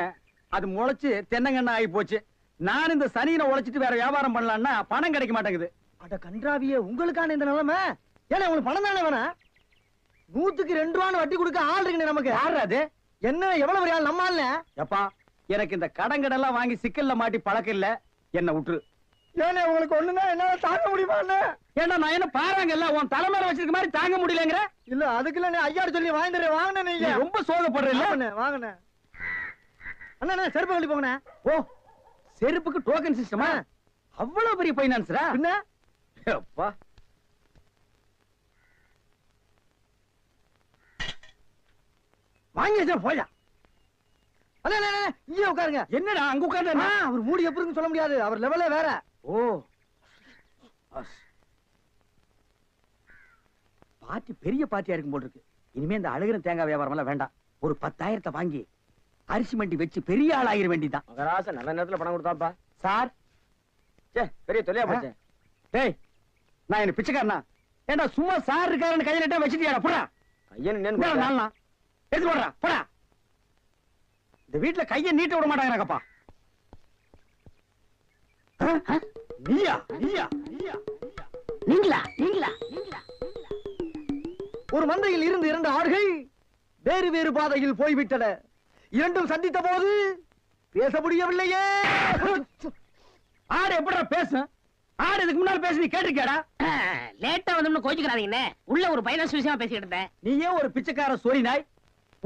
அது முளைச்சு தென்னங்கண்ணா ஆகி போச்சு. நான் இந்த சனியில உழைச்சிட்டு வேற வியாபாரம் பண்ணலாம்னா பணம் கிடைக்க மாட்டேங்குது. அட கன்றாவியே, உங்களுக்கான இந்த நிலைமை. ஏன்னா உங்களுக்கு பணம் தானே வேணா? 100க்கு 2 ரூபான்னு வட்டி கொடுக்க ஆள் இருக்கு நமக்கு. யாரு அது? என்ன எவ்வளவு பெரிய ஆள்? நம்ம ஆள்ல. எப்பா, எனக்கு இந்த கடங்கடெல்லாம் வாங்கி சிக்கல்ல மாட்டி பழக்கம் இல்ல. என்ன விட்டுரு. ஏன்னா உங்களுக்கு ஒண்ணுன்னா என்னால தாங்க முடியுமா? ஏன்னா நான் என்ன பாறாங்கல்ல உன் தலைமையில வச்சிருக்க மாதிரி தாங்க முடியலங்கிற? இல்ல அதுக்கு இல்ல, ஐயாரு சொல்லி வாங்கிட்டு வாங்கினேன். நீங்க ரொம்ப சோகப்படுறீங்க. வாங்கினேன். அண்ணா செருப்பு கழட்டி போங்கண்ணே. ஓ, செருப்புக்கு டோக்கன் சிஸ்டமா? அவ்வளவு பெரிய பைனான்ஸ்ரா? என்ன அப்பா, வாங்கி வச்சா போயா. இங்கே உட்காருங்க. என்னடா அங்க உட்கார்ந்து? அவர் மூடி எப்படின்னு சொல்ல முடியாது. அவர் லெவலே வேற. ஓ, பார்ட்டி பெரிய பார்ட்டியா இருக்கும் போல இருக்கு. இனிமே இந்த அழகிற தேங்காய் வியாபாரம் எல்லாம் வேண்டாம். ஒரு 10,000 வாங்கி அரிசி மண்டி வச்சு பெரிய ஆள் ஆகிற வேண்டிதான். மகராச நல்ல நேரத்துல பணம் கொடுத்தாப்பா. சார், பெரிய தொல்லையா போச்சு. டேய், நான் என்ன பிச்சைக்காரனா? ஏண்டா சும்மா சார் இருக்காருன்னு கையில நட்டா வச்சுட்டியாடா? போடா. ஐயன் எடுத்து போடுறா, போடா. இந்த வீட்டுல கையை நீட்ட விட மாட்டாங்கப்பா. நீயா நீயா நீயா நீங்களா நீங்களா நீங்களா? ஒரு மந்தையில் இருந்து 2 ஆடுகள் வேறு வேறு பாதையில் போய்விட்டன. இரண்டும் சந்தித்த போது பேச முடியவில்லையே. ஆடு எப்படா பேசும்? ஆடு இதுக்கு முன்னால பேசி நீ கேட்டிருக்கியாடா? லேட்டா வந்து கோச்சுக்கிறாதீங்கண்ணே. உள்ள ஒரு பைனான்ஸ் விஷயமா பேசிக்கிட்டு இருந்தேன். நீ ஏன் ஒரு பிச்சைக்கார சொறி நாய்?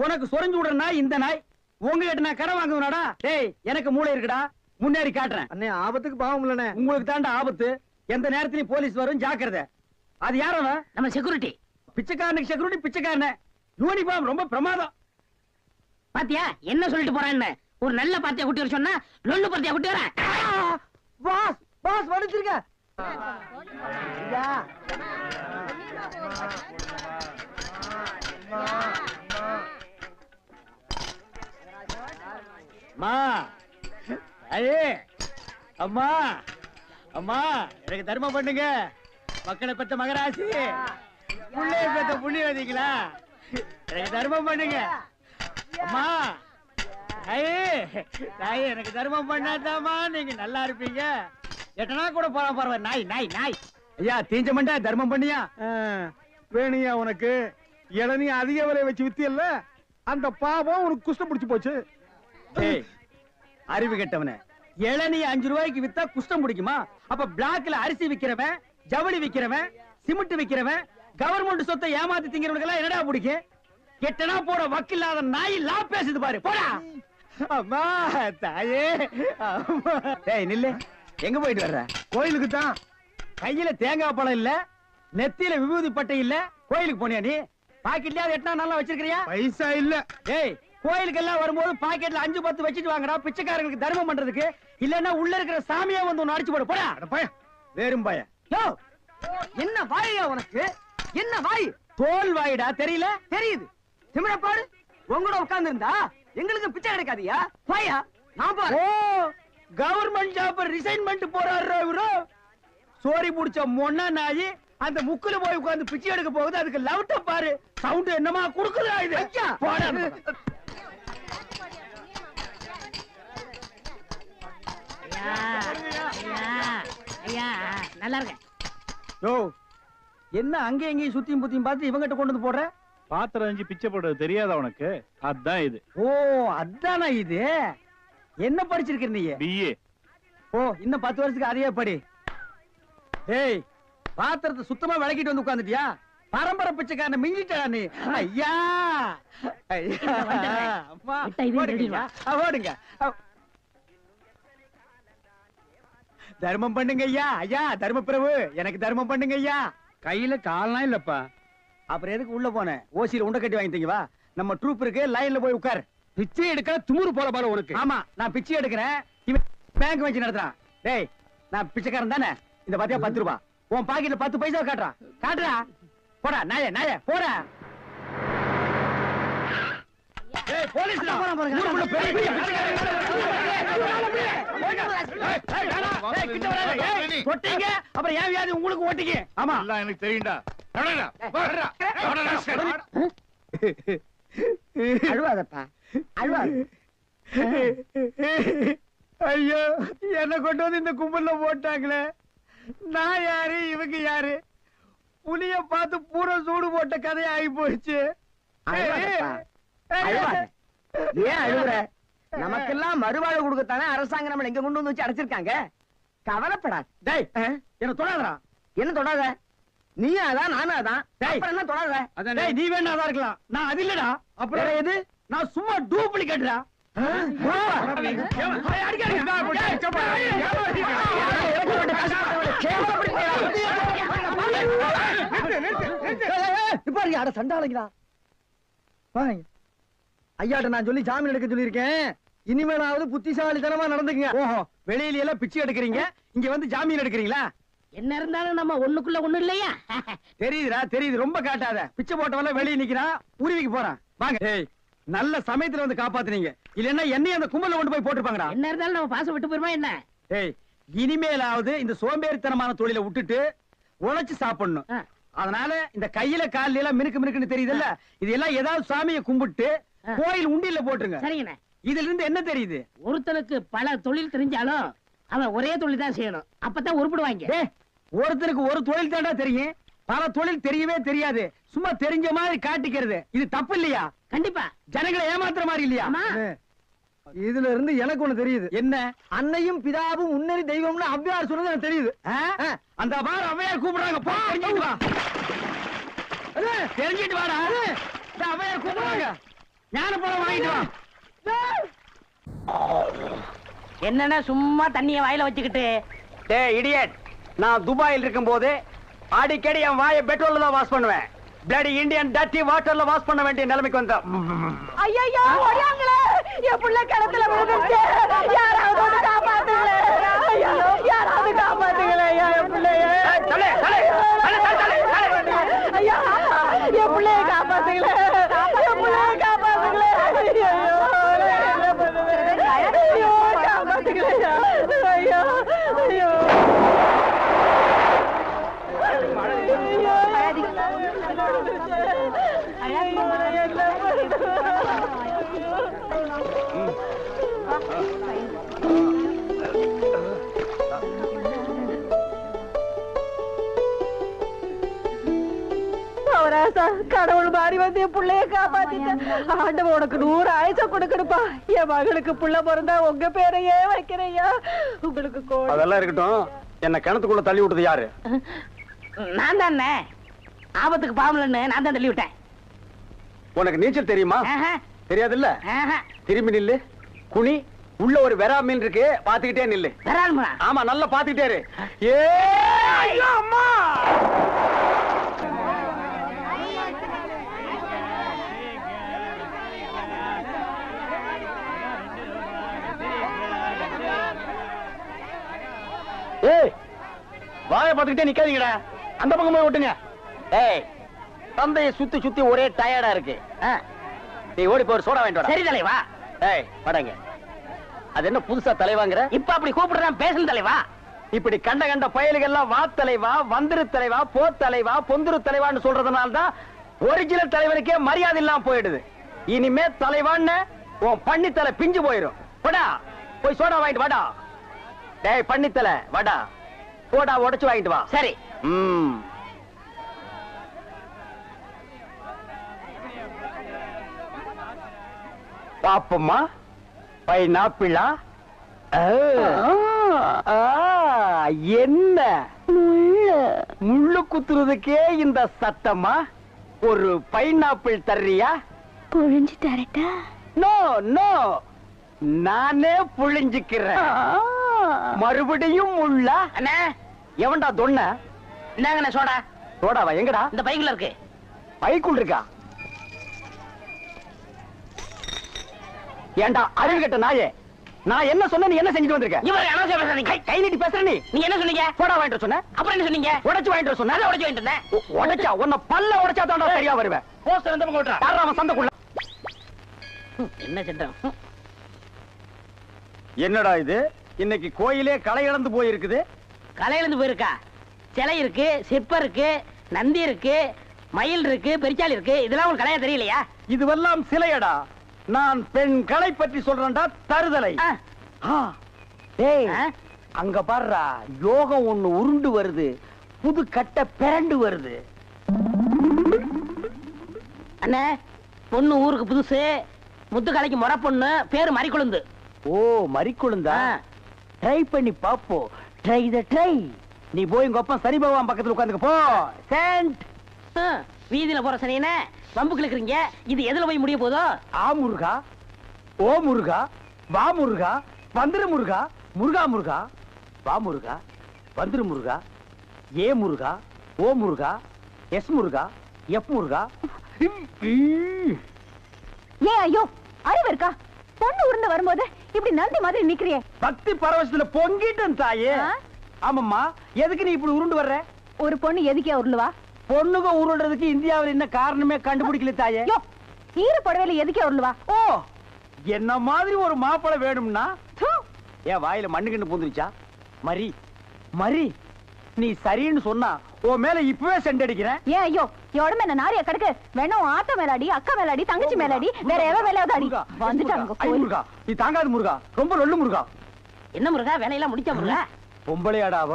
உனக்கு சொரிஞ்சு விடுற நாய் இந்த நாய். உங்ககிட்ட நான் கடன் வாங்குவேனாடா? டேய், எனக்கு மூளை இருக்குடா, முன்னேறி காட்டுறேன். அண்ணே, ஆபத்துக்கு பாவம் இல்லனே. உங்களுக்கு தாண்டா ஆபத்து. எந்த நேரத்திலயும் போலீஸ் வரும், ஜாக்கிரதை. அது யாரவன்? நம்ம செக்யூரிட்டி. பிச்சைக்காரனுக்கு செக்யூரிட்டி பிச்சைக்காரன. யூனிஃபார்ம் ரொம்ப பிரமாதம். பாத்தியா என்ன சொல்லிட்டு போறான்னு? ஒரு நல்ல பார்ட்டியா குட்டி வர சொன்னா லொல்லு பார்ட்டியா குட்டி வரேன். பாஸ் பாஸ் வடிச்சிருக்க. ஐயா அம்மா, ஐயே, அம்மா, அம்மா, எனக்கு தர்மம் பண்ணுங்க. மக்களை பெற்ற மகராசி, புள்ளைய பெற்ற புண்ணியவதிங்களா, எனக்கு தர்மம் பண்ணுங்க. அம்மா, ஐயே, தாயே, எனக்கு தர்மம் பண்ணாதாம்மா நீங்க நல்லா இருப்பீங்க. எட்டனா கூட போறா பரவாயில்ல. நாய் நாய் நாய். ஐயா, தீஞ்ச மண்டா தர்மம் பண்ணியா? வேணியா உனக்கு இளநீ அதிக விலை வச்சு வித்தியல்ல, அந்த பாவம் உனக்கு குஷ்டம் பிடிச்சு போச்சு. ஏய், அறிவு கெட்டவனே, இளநீ 5 ரூபாய்க்கு வித்தா குஷ்டம் பிடிக்குமா? அப்ப பிளாக்ல அரிசி விக்கிறவன், ஜவுளி விக்கிறவன், சிமெண்ட் விக்கிறவன், கவர்மெண்ட் சொத்தை ஏமாத்தி திங்கிறவனுக்கு எல்லாம் என்னடா பிடிக்கும்? எட்டனா போற வக்கில்லாத நாய் லா பேசுது பாரு. போடா. அம்மா, தாயே, அம்மா. டேய் நில்லு. எங்க போயிட்டு வர்ற? கோயிலுக்கு தான். கையில தேங்காய் பழம் இல்ல, நெத்தியில விபூதி பட்டை இல்ல, கோயிலுக்கு போனியா நீ? பாக்கெட்லயா எட்டனா நல்லா வச்சிருக்கிறியா? பைசா இல்ல. ஏய், கோயிலுக்கு எல்லாம் வரும்போது பாக்கெட்ல 5 10 வச்சிட்டு வாங்கடா, பிச்சைக்காரங்களுக்கு தர்மம் பண்றதுக்கு. இல்லன்னா உள்ள இருக்கிற சாமியா வந்து ஒன்னு அடிச்சு போடு. போடா. வேறும் பய. யோ, என்ன வாயா உனக்கு? என்ன வாய்? தோல் வாயிடா, தெரியல? தெரியுது. திமிர பாரு. உங்களோட உட்கார்ந்து இருந்தா எங்களுக்கு பிச்சை கிடைக்காதியா? வாயா, நான் பாரு. ஓ, கவர்மெண்ட் ஜாப் ரிசைன் பண்ணிட்டு போறாரு இவரு. சோரி புடிச்ச மொன்னா நாயி அந்த முக்குல போய் உட்கார்ந்து பிச்சை எடுக்க போகுது. அதுக்கு லவுட்ட பாரு. சவுண்ட் என்னமா குடுக்குதா இது? ஐயா, போடா. ஐயா நல்லா இருக்கேன். யோ, என்ன அங்க எங்கேயும் சுத்தியும் புத்தியும் பார்த்து இவங்கிட்ட கொண்டு வந்து போடுற? பாத்திரம் அஞ்சு பிச்சை போடுறது தெரியாதா உனக்கு? அதான் இது. ஓ, அதானா இது? என்ன படிச்சிருக்க நீ? பிஏ. ஓ, இன்னும் 10 வருஷத்துக்கு அதையே படி. ஏய், பாத்திரத்தை சுத்தமா விளக்கிட்டு வந்து உட்கார்ந்துட்டியா? பரம்பரை பிச்சைக்காரனை மிஞ்சிட்டா நீ. ஐயா, ஐயா, அம்மா, விட்டா இதையும் ஓடுங்க, திருடிடுவா. ஓடுங்க. தர்மம் பண்ணுங்க ஐயா. ஐயா, தர்ம பிரபு, எனக்கு தர்மம் பண்ணுங்க ஐயா. கையில கால்லாம் இல்லப்பா. அப்புறம் எதுக்கு உள்ள போனேன்? ஓசியில உண்டை கட்டி வாங்கிட்டீங்க. வா, நம்ம ட்ரூப் இருக்கு, லைன்ல போய் உட்கார். பிச்சை எடுக்க துமுறு போல பாரு உனக்கு. ஆமா, நான் பிச்சை எடுக்கிறேன், இவன் பேங்க் வச்சு நடத்துறான். டேய், நான் பிச்சைக்காரன் தானே? இந்த பாத்தியா 10 ரூபாய். உன் பாக்கெட்ல 10 பைசா காட்டுறா. காட்டுறா. போடா நாயே, நாயே, போடா. ஏய், போலீஸ்டா. ஊருக்குள்ள பெரிய பெரிய பிச்சைக்காரங்க. ஏய், கிட்ட வராத. ஏய், தொட்டீங்க அப்புறம் ஏன் வியாதி உங்களுக்கு ஓட்டிங்க. ஆமா, எல்லாம் எனக்கு தெரியும்டா. அழுவாதப்பா, அழுவாத. ஐயோ, என்ன கொண்டு வந்து இந்த கும்பல்ல போட்டாங்களே. நான் யாரு, இவங்க யாரு? புலிய பார்த்து பூரா சூடு போட்ட கதையா ஆகி போச்சு. அழுவாதப்பா, அழுவாத. ஏன் அழுகுற? நமக்கெல்லாம் மறுவாழ்வு கொடுக்கத்தானே அரசாங்கம் நம்மள எங்க கொண்டு வந்து வச்சு அடைச்சிருக்காங்க. கவலைப்படாத. டேய், என்ன தொடாதடா. என்ன தொடாத? நீயும் அதான், நானும் அதான். டேய். அப்புறம் என்ன தொடாத? டேய், நீ வேணா அதான் இருக்கலாம், நான் அது இல்லடா. அப்புறம் வேற எது? நான் சும்மா டூப்ளிகேட்டா. சண்டாளங்களா ஐயாட்ட நான் சொல்லி ஜாமீன் எடுக்க சொல்லியிருக்கேன். இனிமேலாவது புத்திசாலித்தனமா நடந்துக்குங்க. ஓஹோ, வெளியில எல்லாம் பிச்சை எடுக்கிறீங்க, இங்க வந்து ஜாமீன் எடுக்கிறீங்களா? என்ன இருந்தாலும் நம்ம ஒண்ணுக்குள்ள ஒண்ணு இல்லையா? தெரியுதுடா, தெரியுது. ரொம்ப காட்டாத. பிச்சை போட்டவன வெளியே நிக்கிறான், உருவிக்கு போறான். வாங்க. ஏய், நல்ல சமயத்துல வந்து காப்பாத்துனீங்க. இல்லன்னா என்னையும் அந்த கும்பல்ல கொண்டு போய் போட்டுருப்பாங்கடா. என்ன இருந்தாலும் நம்ம பாசம் விட்டு போயிருமா என்ன? ஏய், இனிமேலாவது இந்த சோம்பேறித்தனமான தொழிலை விட்டுட்டு உழைச்சு சாப்பிடணும். அதனால இந்த கையில கால்ல எல்லாம் மினுக்கு மினுக்குன்னு தெரியுதுல்ல, இது எல்லாம் ஏதாவது சாமியை கும்பிட்டு கோயில் உண்டியில போட்டுருங்க. சரிங்கண்ணே. இதுல இருந்து என்ன தெரியுது? ஒருத்தனுக்கு பல தொழில் தெரிஞ்சாலும் அவன் ஒரே தொழில் தான் செய்யணும், அப்பதான் உருப்பிடுவாங்க. ஒருத்தருக்கு ஒரு தொழில் தாண்டா தெரியும், பல தொழில் தெரியவே தெரியாது. சும்மா தெரிஞ்ச மாதிரி காட்டிக்கிறது இது தப்பு இல்லையா? கண்டிப்பா. ஜனங்களை ஏமாத்துற மாதிரி இல்லையா? இதுல இருந்து எனக்கு ஒண்ணு தெரியுது. என்ன? அன்னையும் பிதாவும் முன்னறி தெய்வம்னு அவ்வையார் சொன்னது எனக்கு தெரியுது. அந்த பார் அவ்வையார் கூப்பிடுறாங்க, போ தெரிஞ்சிட்டு வா. தெரிஞ்சிட்டு வாடா. அவ்வையார் கூப்பிடுறாங்க, ஞான பழம் வாங்கிட்டு வா. என்னன்னா சும்மா தண்ணிய வாயில வச்சுக்கிட்டு. டேய் இடியட், நான் துபாயில் இருக்கும் போது அடிக்கடி என் வாயை பெட்ரோல்ல தான் வாஷ் பண்ணுவேன். பிளடி இந்தியன் டர்ட்டி வாட்டர்ல வாஷ் பண்ண வேண்டிய நிலைமைக்கு வந்தேன். ஐயோ ஓடியாங்களே, என் புள்ள கிணத்துல விழுந்துச்சு, யாராவது வந்து காப்பாத்துங்களே, ஐயோ யாராவது காப்பாத்துங்களே, என் பிள்ளைய, ஐயா என் பிள்ளைய காப்பாத்துங்களே, என் பிள்ளைய காப்பாத்துங்களே, ஐயோ என்ன பண்ணுவேன், ஐயோ காப்பாத்துங்களே, ஐயோ ஐயோ கடவுள் மாறி வந்து என் பிள்ளைய காப்பாத்திட்டேன். ஆண்டவன் உனக்கு 100 ஆயுச கொடுக்கணுப்பா. என் மகளுக்கு புள்ள பிறந்தா உங்க பேரையே வைக்கிறையா. உங்களுக்கு அதெல்லாம் இருக்கட்டும், என்ன கிணத்துக்குள்ள தள்ளி விட்டது யாரு? நான் தானே, ஆபத்துக்கு பாவலன்னு நான் தான் தள்ளி விட்டேன். உனக்கு நீச்சல் தெரியுமா? தெரியாதுல்ல? திரும்பி நில்லு, குனி, உள்ள ஒரு வெரா மீன் இருக்கு, பாத்துக்கிட்டே நில்லு. ஆமா, நல்லா பாத்துக்கிட்டே இரு. ஏ அம்மா, ஏய் வாயை பாத்துக்கிட்டே நிக்காதீங்கடா, அந்த பக்கம் போய் விட்டுங்க. ஏய் தந்தையை சுத்தி சுத்தி ஒரே டயர்டா இருக்கு, நீ ஓடி போய் சோடா வாங்கிட்டு வா. சரி தலைவா. ஏய் படங்க, அது என்ன புதுசா தலைவாங்கற? இப்ப அப்படி கூப்பிடுறான், பேசணும் தலைவா. இப்படி கண்ட கண்ட பயலுகள் எல்லாம் வா தலைவா, வந்திரு தலைவா, போ தலைவா, பொந்துரு தலைவான்னு சொல்றதுனால தான் ஒரிஜினல் தலைவனுக்கே மரியாதை இல்லாம போயிடுது. இனிமே தலைவான்னு உன் பண்ணி தலை பிஞ்சு போயிடும். போடா போய் சோடா வாங்கிட்டு வாடா. டேய் பண்ணி தலை வாடா, போடா உடைச்சு வாங்கிட்டு வா. சரி. பாப்பம்மா, பைனாப்பிளா? என்ன முள்ளு குத்துறதுக்கே இந்த சத்தமா? ஒரு பைனாப்பிள் தர்றியா? புழிஞ்சு தரட்டா? நோ நோ, நானே புழிஞ்சுக்கிறேன். மறுபடியும் முள்ளா? அண்ணே எவன்டா தொன்ன? இந்தாங்கண்ணே சோடா. சோடாவா? எங்கடா? இந்த பைக்குள்ள இருக்கு. பைக்குள் இருக்கா? ஏண்டா அறிவு கட்ட நாயே, நான் என்ன சொன்ன, நீ என்ன செஞ்சுட்டு வந்திருக்க? இவரு அனாவசியம் பேசுறீங்க. கை நீட்டி பேசுற நீ. நீங்க என்ன சொன்னீங்க? சோடா வாங்கிட்டு சொன்ன, அப்புறம் என்ன சொன்னீங்க? உடைச்சு வாங்கிட்டு சொன்ன. உடைச்சு வாங்கிட்டு இருந்தேன். உடைச்சா உன்னை பல்ல உடைச்சா தான்டா சரியா வருவேன். போஸ்டர் எந்த பக்கம் ஓட்டுறா? யாரா அவன் சந்தைக்குள்ள? என்ன செஞ்சோம்? என்னடா இது, இன்னைக்கு கோயிலே களை இழந்து போயிருக்குது. கலையில இருந்து போயிருக்கா? சிலை இருக்கு, சிற்பம் இருக்கு, நந்தி இருக்கு, மயில் இருக்கு, பெரிச்சாலி இருக்கு. இதெல்லாம் உங்களுக்கு கலையா தெரியலையா? இதுவெல்லாம் சிலையடா. நான் பெண் கலை பற்றி சொல்றேன்டா, தருதலை. டேய் அங்க பாருடா, யோகம் ஒண்ணு உருண்டு வருது, புது கட்ட பிறண்டு வருது. அண்ணே பொண்ணு ஊருக்கு புதுசு, முத்துக்கலைக்கு முறை பொண்ணு, பேரு மறிக்குழுந்து. ஓ மறிக்குழுந்தா? ட்ரை பண்ணி பாப்போம். ட்ரை த ட்ரை. நீ போய் உங்க அப்பா சனி பகவான் பக்கத்துல உட்கார்ந்துக்க போ. சென்ட். வீதியில போற சனியனே வம்பு கிழக்குறீங்க. இது எதுல போய் முடிய போதோ? ஆ முருகா, ஓ முருகா, வா முருகா, வந்திரு முருகா, முருகா முருகா, வா முருகா, வந்திரு முருகா, ஏ முருகா, ஓ முருகா, எஸ் முருகா, எப் முருகா. ஏன் ஐயோ அறிவு இருக்கா? பொண்ணு உருண்டு வரும்போது இப்படி நந்தி மாதிரி நிக்கிறியே. பக்தி பரவசத்துல பொங்கிட்டேன் தாயே. ஆமாம்மா, எதுக்கு நீ இப்படி உருண்டு வர்ற? ஒரு பொண்ணு எதுக்கே உருளுவா? பொண்ணுங்க உருள்றதுக்கு இந்தியாவில் என்ன காரணமே கண்டுபிடிக்கல தாயே. ஈர புடவையில எதுக்கே உருளுவா? ஓ, என்ன மாதிரி ஒரு மாப்பிளை வேணும்னா ஏன் வாயில மண்ணுகிண்டு பூந்துருச்சா? மரி மரி, நீ சரின்னு சொன்னா உன் மேல இப்பவே செண்டடிக்கிறேன். ஏன் ஐயோ, உடம்பு என்ன நாரியா கிடக்கு? வேணா ஆத்த மேலாடி, அக்கா மேலாடி, தங்கச்சி மேலாடி, வேற எவ மேலாவது அடி. வந்துட்டாங்க முருகா, நீ தாங்காது முருகா, ரொம்ப நொல்லு முருகா. என்ன முருகா வேலையெல்லாம் முடிச்ச முருகா? பொம்பளையாடாவ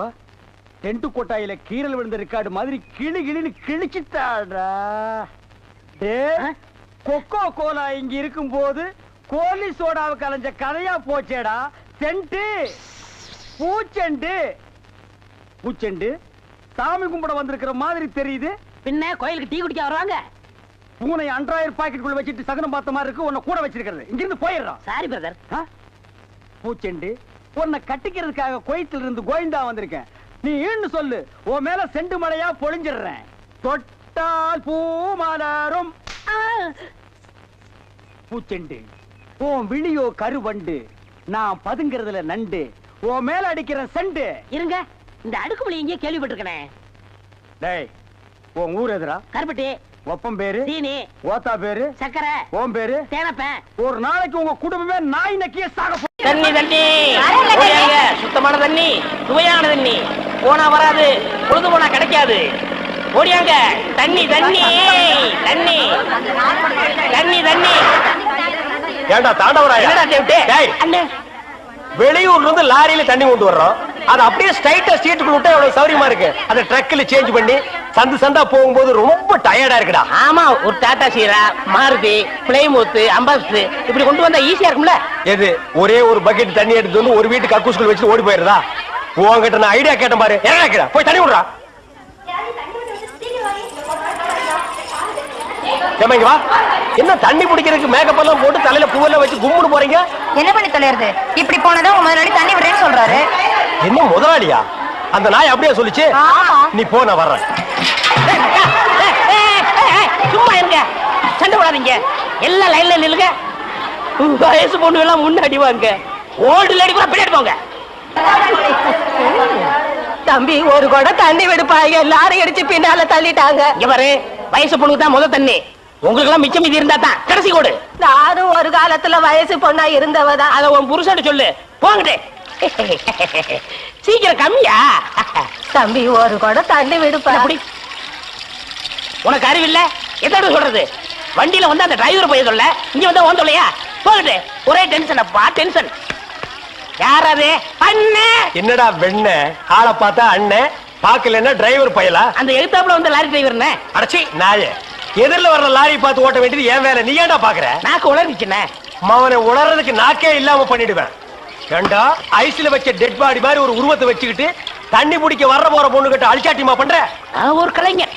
டென்ட் கொட்டாயில கீரல் விழுந்த ரெக்கார்டு மாதிரி கிளி கிளின்னு கிழிச்சிட்டாடா. கொக்கோ கோலா இங்க இருக்கும் போது கோலி சோடாவை கலைஞ்ச கதையா போச்சேடா. சென்ட் பூச்செண்டு பூச்செண்டு சாமி கும்பிட வந்திருக்கிற மாதிரி தெரியுது. பின்ன கோயிலுக்கு டீ குடிக்க வருவாங்க. பூனை அன்றாயிரம் பாக்கெட்டுக்குள்ள வச்சுட்டு சகனம் பார்த்த மாதிரி இருக்கு. உன்னை கூட வச்சிருக்கிறது இங்கிருந்து போயிடுறான். Sorry brother. பூச்செண்டு உன்னை கட்டிக்கிறதுக்காக கோயத்தில் இருந்து கோயந்தா வந்திருக்கேன். நீ ஈன்னு சொல்லு, உன் மேல செண்டு மழையா பொழிஞ்சிடுறேன். தொட்டால் பூ மலரும். பூச்செண்டு உன் விழியோ கருவண்டு, நான் பதுங்கிறதுல நண்டு. உன் மேல அடிக்கிற செண்டு. இருங்க, இந்த அடுக்குமொழி எங்கேயே கேள்விப்பட்டிருக்கேன். டேய், உன் ஊர் எதுரா? கருப்பட்டி. ஒப்பம் பேரு சீனி. ஓத்தா பேரு சக்கரை. ஓம் பேரு தேனப்பேன். ஒரு நாளைக்கு உங்க குடும்பமே நாய் நக்கிய சாக. தண்ணி தண்ணி ஓடியாங்க. சுத்தமான தண்ணி, சுவையான தண்ணி. போனா வராது, பொழுது போனா கிடைக்காது. ஓடியாங்க. தண்ணி தண்ணி தண்ணி தண்ணி தண்ணி. ஏண்டா தாண்டவராயா? அண்ணே, வெளியூர்ல இருந்து லாரியில தண்ணி கொண்டு வர்றோம். அது அப்படியே ஸ்ட்ரைட்டா சீட்டுக்குள்ள விட்டா எவ்வளவு சௌரியமா இருக்கு. அந்த ட்ரக்ல சேஞ்ச் பண்ணி சந்து சந்தா போகும்போது ரொம்ப டயர்டா இருக்குடா. ஆமா, ஒரு டாடா சீரா, மாருதி, பிளைமூத், அம்பாஸ் இப்படி கொண்டு வந்தா ஈஸியா இருக்கும்ல. எது ஒரே ஒரு பக்கெட் தண்ணி எடுத்து வந்து ஒரு வீட்டுக்கு கக்கூஸ்குள்ள வச்சு ஓடி போயிருதா? உங்ககிட்ட நான் ஐடியா கேட்டேன் பாரு. என்ன கேட்டா போய் தண்ணி விடுறா. வா, என்ன தண்ணி பிடிக்கிறதுக்கு மேக்கப் எல்லாம் போட்டு தலையில பூவெல்லாம் வச்சு கும்முன்னு போறீங்க? என்ன பண்ணி தொலைறது? இப்படி போனதான் உங்க முதலாளி தண்ணி விடுறேன்னு சொல்றாரு. என்ன முதலாளியா? அந்த நாய் அப்படியே சொல்லிச்சு. நீ போ, நான் வர்றேன். சும்மா இருங்க, சண்டை போடாதீங்க. எல்லாம் லைன்ல நில்லுங்க. வயசு பொண்ணு எல்லாம் முன்னாடி வாங்க, ஓல்டு லேடி கூட பின்னாடி போங்க. தம்பி, ஒரு குடம் தண்ணி விடுப்பாங்க, லாரி அடிச்சு பின்னால தள்ளிட்டாங்க. இங்க பாரு, வயசு பொண்ணுக்கு தான் முதல் தண்ணி. உங்களுக்கு எல்லாம் மிச்சம் மீதி இருந்தா தான் கடைசி கோடு. நானும் ஒரு காலத்துல வயசு பொண்ணா இருந்தவதான். அத உன் புருஷன் சொல்லு. போங்கடே. சீக்கிரம் கம்மியா? தம்பி, ஒரு குடம் தண்ணி விடுப்பா. அப்படி உனக்கு அறிவில்ல? எத்தனை சொல்றது? வண்டியில வந்து அந்த டிரைவர் போய் சொல்ல, இங்க வந்து ஓன் சொல்லையா? போகட்டு. ஒரே டென்ஷன் அப்பா, டென்ஷன். யாராவது அண்ணே? என்னடா வெண்ண ஆளை பார்த்தா அண்ணன், பாக்கலன்னா டிரைவர் பயலா? அந்த எழுத்தாப்புல வந்து லாரி டிரைவர்னே. அடச்சி நாயே, எதிரில வர்ற லாரி பார்த்து ஓட்ட வேண்டியது ஏன் வேலை? நீ ஏன்டா பாக்குற? நாக்கு உளறிச்சுண்ணே. அவனை உணர்றதுக்கு நாக்கே இல்லாம பண்ணிடுவேன். ஏண்டா ஐஸ்ல வச்ச டெட் பாடி மாதிரி ஒரு உருவத்தை வச்சுக்கிட்டு தண்ணி பிடிக்க வர்ற போற பொண்ணு கிட்ட அழிச்சாட்டிமா பண்ற? ஒரு கலைஞர்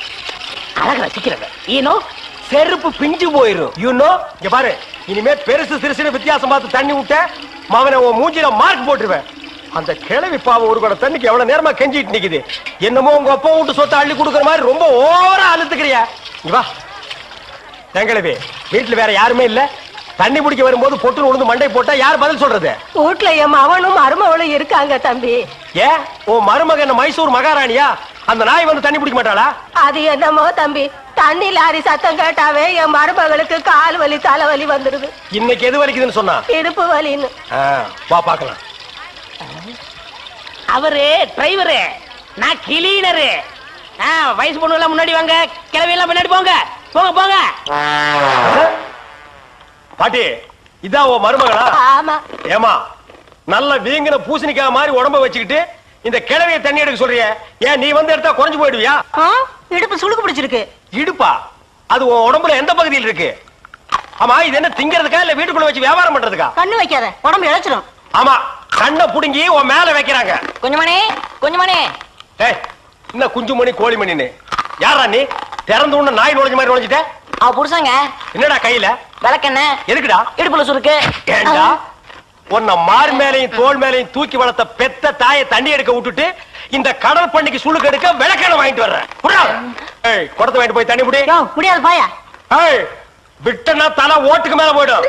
அழக ரசிக்கிறவன். ஈனோ செருப்பு பிஞ்சு போயிரும். யூனோ, இங்க பாரு, இனிமே பெருசு சிறுசுன்னு வித்தியாசம் பார்த்து தண்ணி விட்ட மவனை உன் மூஞ்சில மார்க் போட்டுருவேன். அந்த கிழவி பாவம் ஒரு கூட தண்ணிக்கு எவ்வளவு நேரமா கெஞ்சிட்டு நிக்குது. என்னமோ உங்க அப்பா வீட்டு சொத்தை அள்ளி கொடுக்குற மாதிரி ரொம்ப ஓவரா அழுத்துக்கிறியா? வா கிழவி, வீட்டுல வேற யாருமே இல்ல. தண்ணி பிடிக்க வரும்போது பொட்டு உழுந்து மண்டை போட்டா யார் பதில் சொல்றது? வீட்டுல என் மவனும் மருமவளும் இருக்காங்க தம்பி. ஏன் உன் மருமக என்ன மைசூர் மகாராணியா? அந்த நாய் வந்து தண்ணி பிடிக்க மாட்டாளா? அது என்னமோ தம்பி, தண்ணி லாரி சத்தம் கேட்டாவே என் மருமகளுக்கு கால் வலி தலைவலி வந்துருது. இன்னைக்கு எது வலிக்குதுன்னு சொன்னா? இடுப்பு வலின்னு. வா பாக்கலாம். அவரு டிரைவரு, நான் கிளீனரு. வயசு பொண்ணு எல்லாம் முன்னாடி வாங்க, கிளவி எல்லாம் பின்னாடி போங்க. போங்க போங்க. பாட்டி, இதான் உன் மருமகளா? ஆமா. ஏமா, நல்ல வீங்கின பூசணிக்காய் மாதிரி உடம்ப வச்சுக்கிட்டு இந்த கிழவியை தண்ணி எடுக்க சொல்றிய? ஏன் நீ வந்து எடுத்தா குறைஞ்சு போயிடுவியா? இடுப்பு சுளுக்கு பிடிச்சிருக்கு. இடுப்பா? அது உன் உடம்புல எந்த பகுதியில் இருக்கு? ஆமா, இது என்ன திங்கிறதுக்கா இல்ல வீட்டுக்குள்ள வச்சு வியாபாரம் பண்றதுக்கா? கண்ணு வைக்காத, உடம்பு இழைச்சிடும். ஆமா, கண்ணை புடுங்கி உன் மேல வைக்கிறாங்க. குஞ்சுமணி, குஞ்சுமணி. ஏய், என்ன குஞ்சுமணி கோழிமணின்னு? யாரா நீ? திறந்து உன்ன நாய் நுழைஞ்ச மாதிரி நுழைஞ்சிட்ட? அவ புருஷங்க. என்னடா கையில? விளக்கெண்ண. எதுக்குடா? இடுப்புல சுருக்கு. ஏண்டா உன்ன மார் மேலையும் தோல் மேலையும் தூக்கி வளர்த்த பெத்த தாயை தண்ணி எடுக்க விட்டுட்டு இந்த கடல் பண்ணிக்கு சுளுக்கு எடுக்க விளக்கெண்ண வாங்கிட்டு வர்றேன். குடத்தை வாங்கிட்டு போய் தண்ணி முடி. முடியாது பாயா. விட்டனா தலை ஓட்டுக்கு மேல போயிடும்.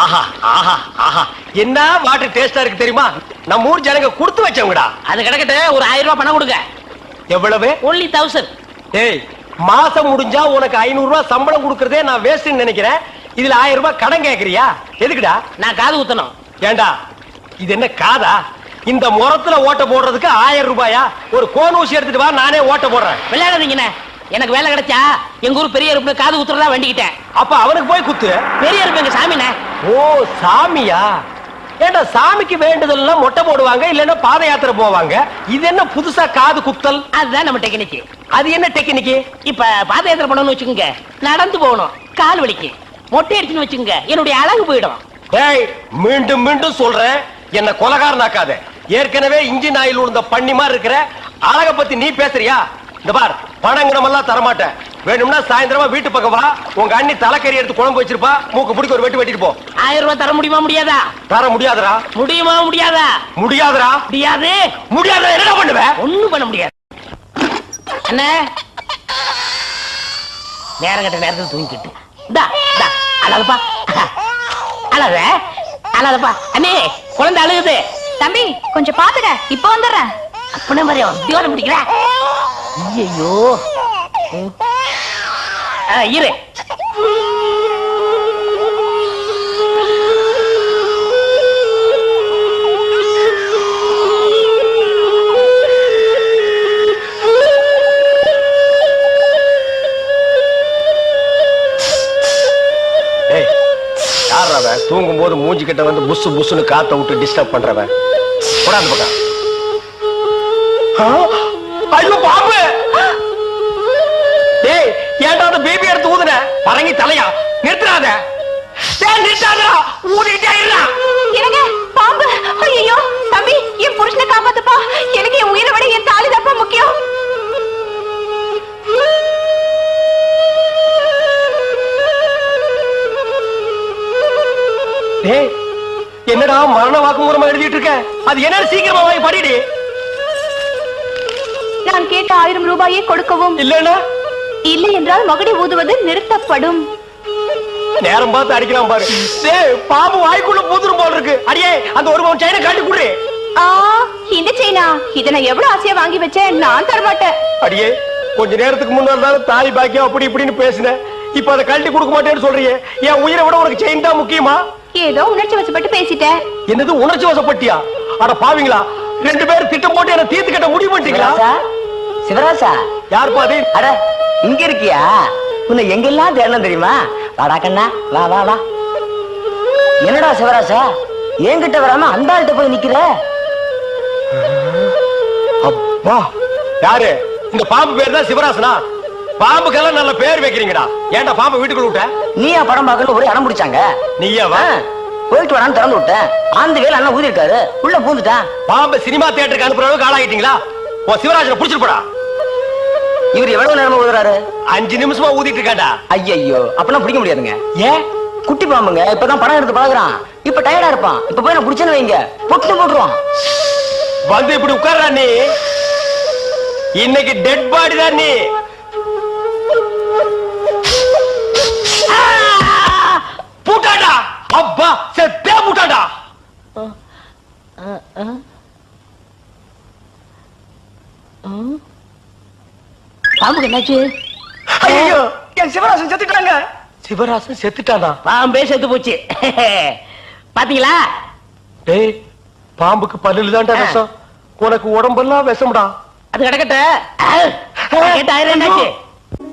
ஆஹா ஆஹா ஆஹா, என்ன வாட்டர் டேஸ்டா இருக்கு தெரியுமா? நம்ம ஊர் ஜனங்க கொடுத்து வச்சவங்கடா. அது கிடக்கட்டு, ஒரு 1000 ரூபாய் பணம் கொடுங்க. எவ்வளவு? only 1000. ஏய், மாசம் முடிஞ்சா உனக்கு 500 ரூபாய் சம்பளம் கொடுக்கறதே நான் வேஸ்ட்னு நினைக்கிறேன். இதுல 1000 ரூபாய் கடன் கேக்குறியா? எதுக்குடா? நான் காது குத்தணும். ஏண்டா, இது என்ன காதா? இந்த முறத்துல ஓட்ட போடுறதுக்கு 1000 ரூபாயா? ஒரு கோன் ஊசி எடுத்துட்டு வா, நானே ஓட்ட போடுறேன். விளையாடாதீங்கண்ணே, எனக்கு வேலை கிடைச்சா எங்க ஊர் பெரிய அருப்புல காது குத்துறதா வேண்டிக்கிட்டேன். அப்ப அவனுக்கு போய் குத்து. பெரிய அருப்பு எங்க சாமினே. ஓ சாமியா? ஏண்டா சாமிக்கு வேண்டுதல்லாம் மொட்டை போடுவாங்க, இல்லன்னா பாத யாத்திரை போவாங்க. இது என்ன புதுசா காது குத்தல்? அதுதான் நம்ம டெக்னிக். அது என்ன டெக்னிக்? இப்ப பாத யாத்திரை பண்ணணும்னு வச்சுக்கோங்க, நடந்து போகணும், கால் வலிக்கு. மொட்டை அடிச்சுன்னு வச்சுக்கோங்க, என்னுடைய அழகு போயிடும். டேய், மீண்டும் மீண்டும் சொல்றேன், என்ன கொலகாரனாக்காத. ஏற்கனவே இன்ஜின் ஆயில் உள்ள பண்ணி மாதிரி இருக்கிற அழக பத்தி நீ பேசுறியா? இந்த பார், பணங்கனமெல்லாம் தரமாட்டேன். வேணும்னா சாயந்தரமா வீட்டு பக்கம் வா, உங்க அண்ணி தலைக்கறி எடுத்து குழம்பு வச்சிருப்பா, மூக்கு பிடிக்க ஒரு வெட்டி வெட்டிட்டு போ. 1000 ரூபாய் தர முடியுமா முடியாதா? தர முடியாதுடா. முடியுமா முடியாதா? முடியாதுடா. முடியாது. முடியாத என்ன பண்ணுவ? ஒண்ணும் பண்ண முடியாது. அண்ணே, நேரம் கட்ட நேரத்தில் தூங்கிக்கிட்டு அழகப்பா, அழக அழகப்பா. அண்ணே, குழந்தை அழுகுது. தம்பி கொஞ்சம் பாத்துக்க, இப்ப வந்துடுறேன். அப்பனே மாதிரி உத்தியோகம் பிடிக்கிற. ஐயோ இரு. தூங்கும் போது மூஞ்சி கிட்ட வந்து புசு புசுன்னு காத்த விட்டு டிஸ்டர்ப் பண்றவன். போடாது பக்கம். ஐயோ பாம்பு! டேய், ஏன்டா அந்த பேபி எடுத்து ஊதுன? பரங்கி தலையா? நிறுத்தாத. டேய் நிறுத்தாதடா. ஊதிட்டே இருடா. எனக்கு பாம்பு. ஐயோ தம்பி, என் புருஷனை காப்பாத்துப்பா. எனக்கு என் உயிரை விட என் தாலி தான் முக்கியம். டேய், என்னடா மரண வாக்குமூலமா எழுதிட்டு இருக்க? அது என்ன சீக்கிரமா வாங்கி படிடி. நான் கேட்ட 1000 ரூபாயை கொடுக்கவும். இல்லன்னா இல்லை என்றால் மகுடி ஊதுவது நிறுத்தப்படும். நேரம் பார்த்து அடிக்கலாம் பாரு. டேய், பாம்பு வாய்க்குள்ள பூதுரும் போல இருக்கு. அடியே, அந்த ஒரு பவுன் செயினை காட்டி குடுறே. இந்த செயினா? இத நான் எவ்வளவு ஆசையா வாங்கி வச்சேன், நான் தர மாட்டேன். அடியே, கொஞ்ச நேரத்துக்கு முன்னாடி தான் தாய் பாக்கியம் அப்படி இப்படின்னு பேசினேன். இப்ப அதை கழட்டி கொடுக்க மாட்டேன்னு சொல்றியே. என் உயிரை விட உனக்கு செயின் தான் முக்கியமா? ஏதோ உணர்ச்சி வசப்பட்டு பேசிட்டேன். என்னது உணர்ச்சி வசப்பட்டியா? அட பாவீங்களா, 2 பேரும் திட்டம் போட்டு என்ன தீர்த்து கட்ட முடிவு பண்ணிட்டீங்களா? சிவராசா, யார் பாதி? அட இங்க இருக்கியா? உன்னை எங்கெல்லாம் தேடணும் தெரியுமா? வாடா கண்ணா, வா வா வா. என்னடா சிவராசா, என்கிட்ட வராம அந்த ஆள்கிட்ட போய் நிக்கிற? அப்பா, யாரு? இந்த பாம்பு பேர் தான் சிவராசனா? பாம்புக்கெல்லாம் நல்ல பேர் வைக்கிறீங்கடா. ஏன்டா பாம்பு வீட்டுக்குள்ள விட்ட? நீயா படம் பார்க்கணும் ஒரே அடம் பிடிச்சாங்க. நீயா வா? போயிட்டு வரான்னு திறந்து விட்டேன். அந்த வேலை அண்ணன் ஊதி இருக்காரு, உள்ள பூந்துட்டான். பாம்பு சினிமா தியேட்டருக்கு அனுப்புற அளவுக்கு ஆளாகிட்டீங்களா? ஓ சிவராஜனை புடிச்சிட்டு போடா. இவர் எவ்வளவு நேரமா ஊதுறாரு? 5 நிமிஷமா ஊதிட்டு இருக்காண்டா. ஐயோ, அப்பெல்லாம் பிடிக்க முடியாதுங்க. ஏன்? குட்டி பாம்புங்க, இப்பதான் படம் எடுத்து பழகுறான். இப்ப டயர்டா இருப்பான். இப்ப போய் நான் பிடிச்சேன்னு வைங்க, பொட்டு போட்டுருவான். வந்து இப்படி உட்கார்றா நீ. இன்னைக்கு டெட் பாடி தான் நீ. பூட்டாடா. அப்பா, செத்தே பூட்டாடா. பாம்புக்கு என்னாச்சு? ஐயோ, என் சிவராசன் செத்துட்டாங்க. சிவராசன் செத்துட்டானா? பாம்பே செத்து போச்சு. பாத்தீங்களா? டேய், பாம்புக்கு பல்லுல தான்டா விஷம். உனக்கு உடம்பெல்லாம் விஷம்டா. அது கிடக்கட்ட. என்னாச்சு?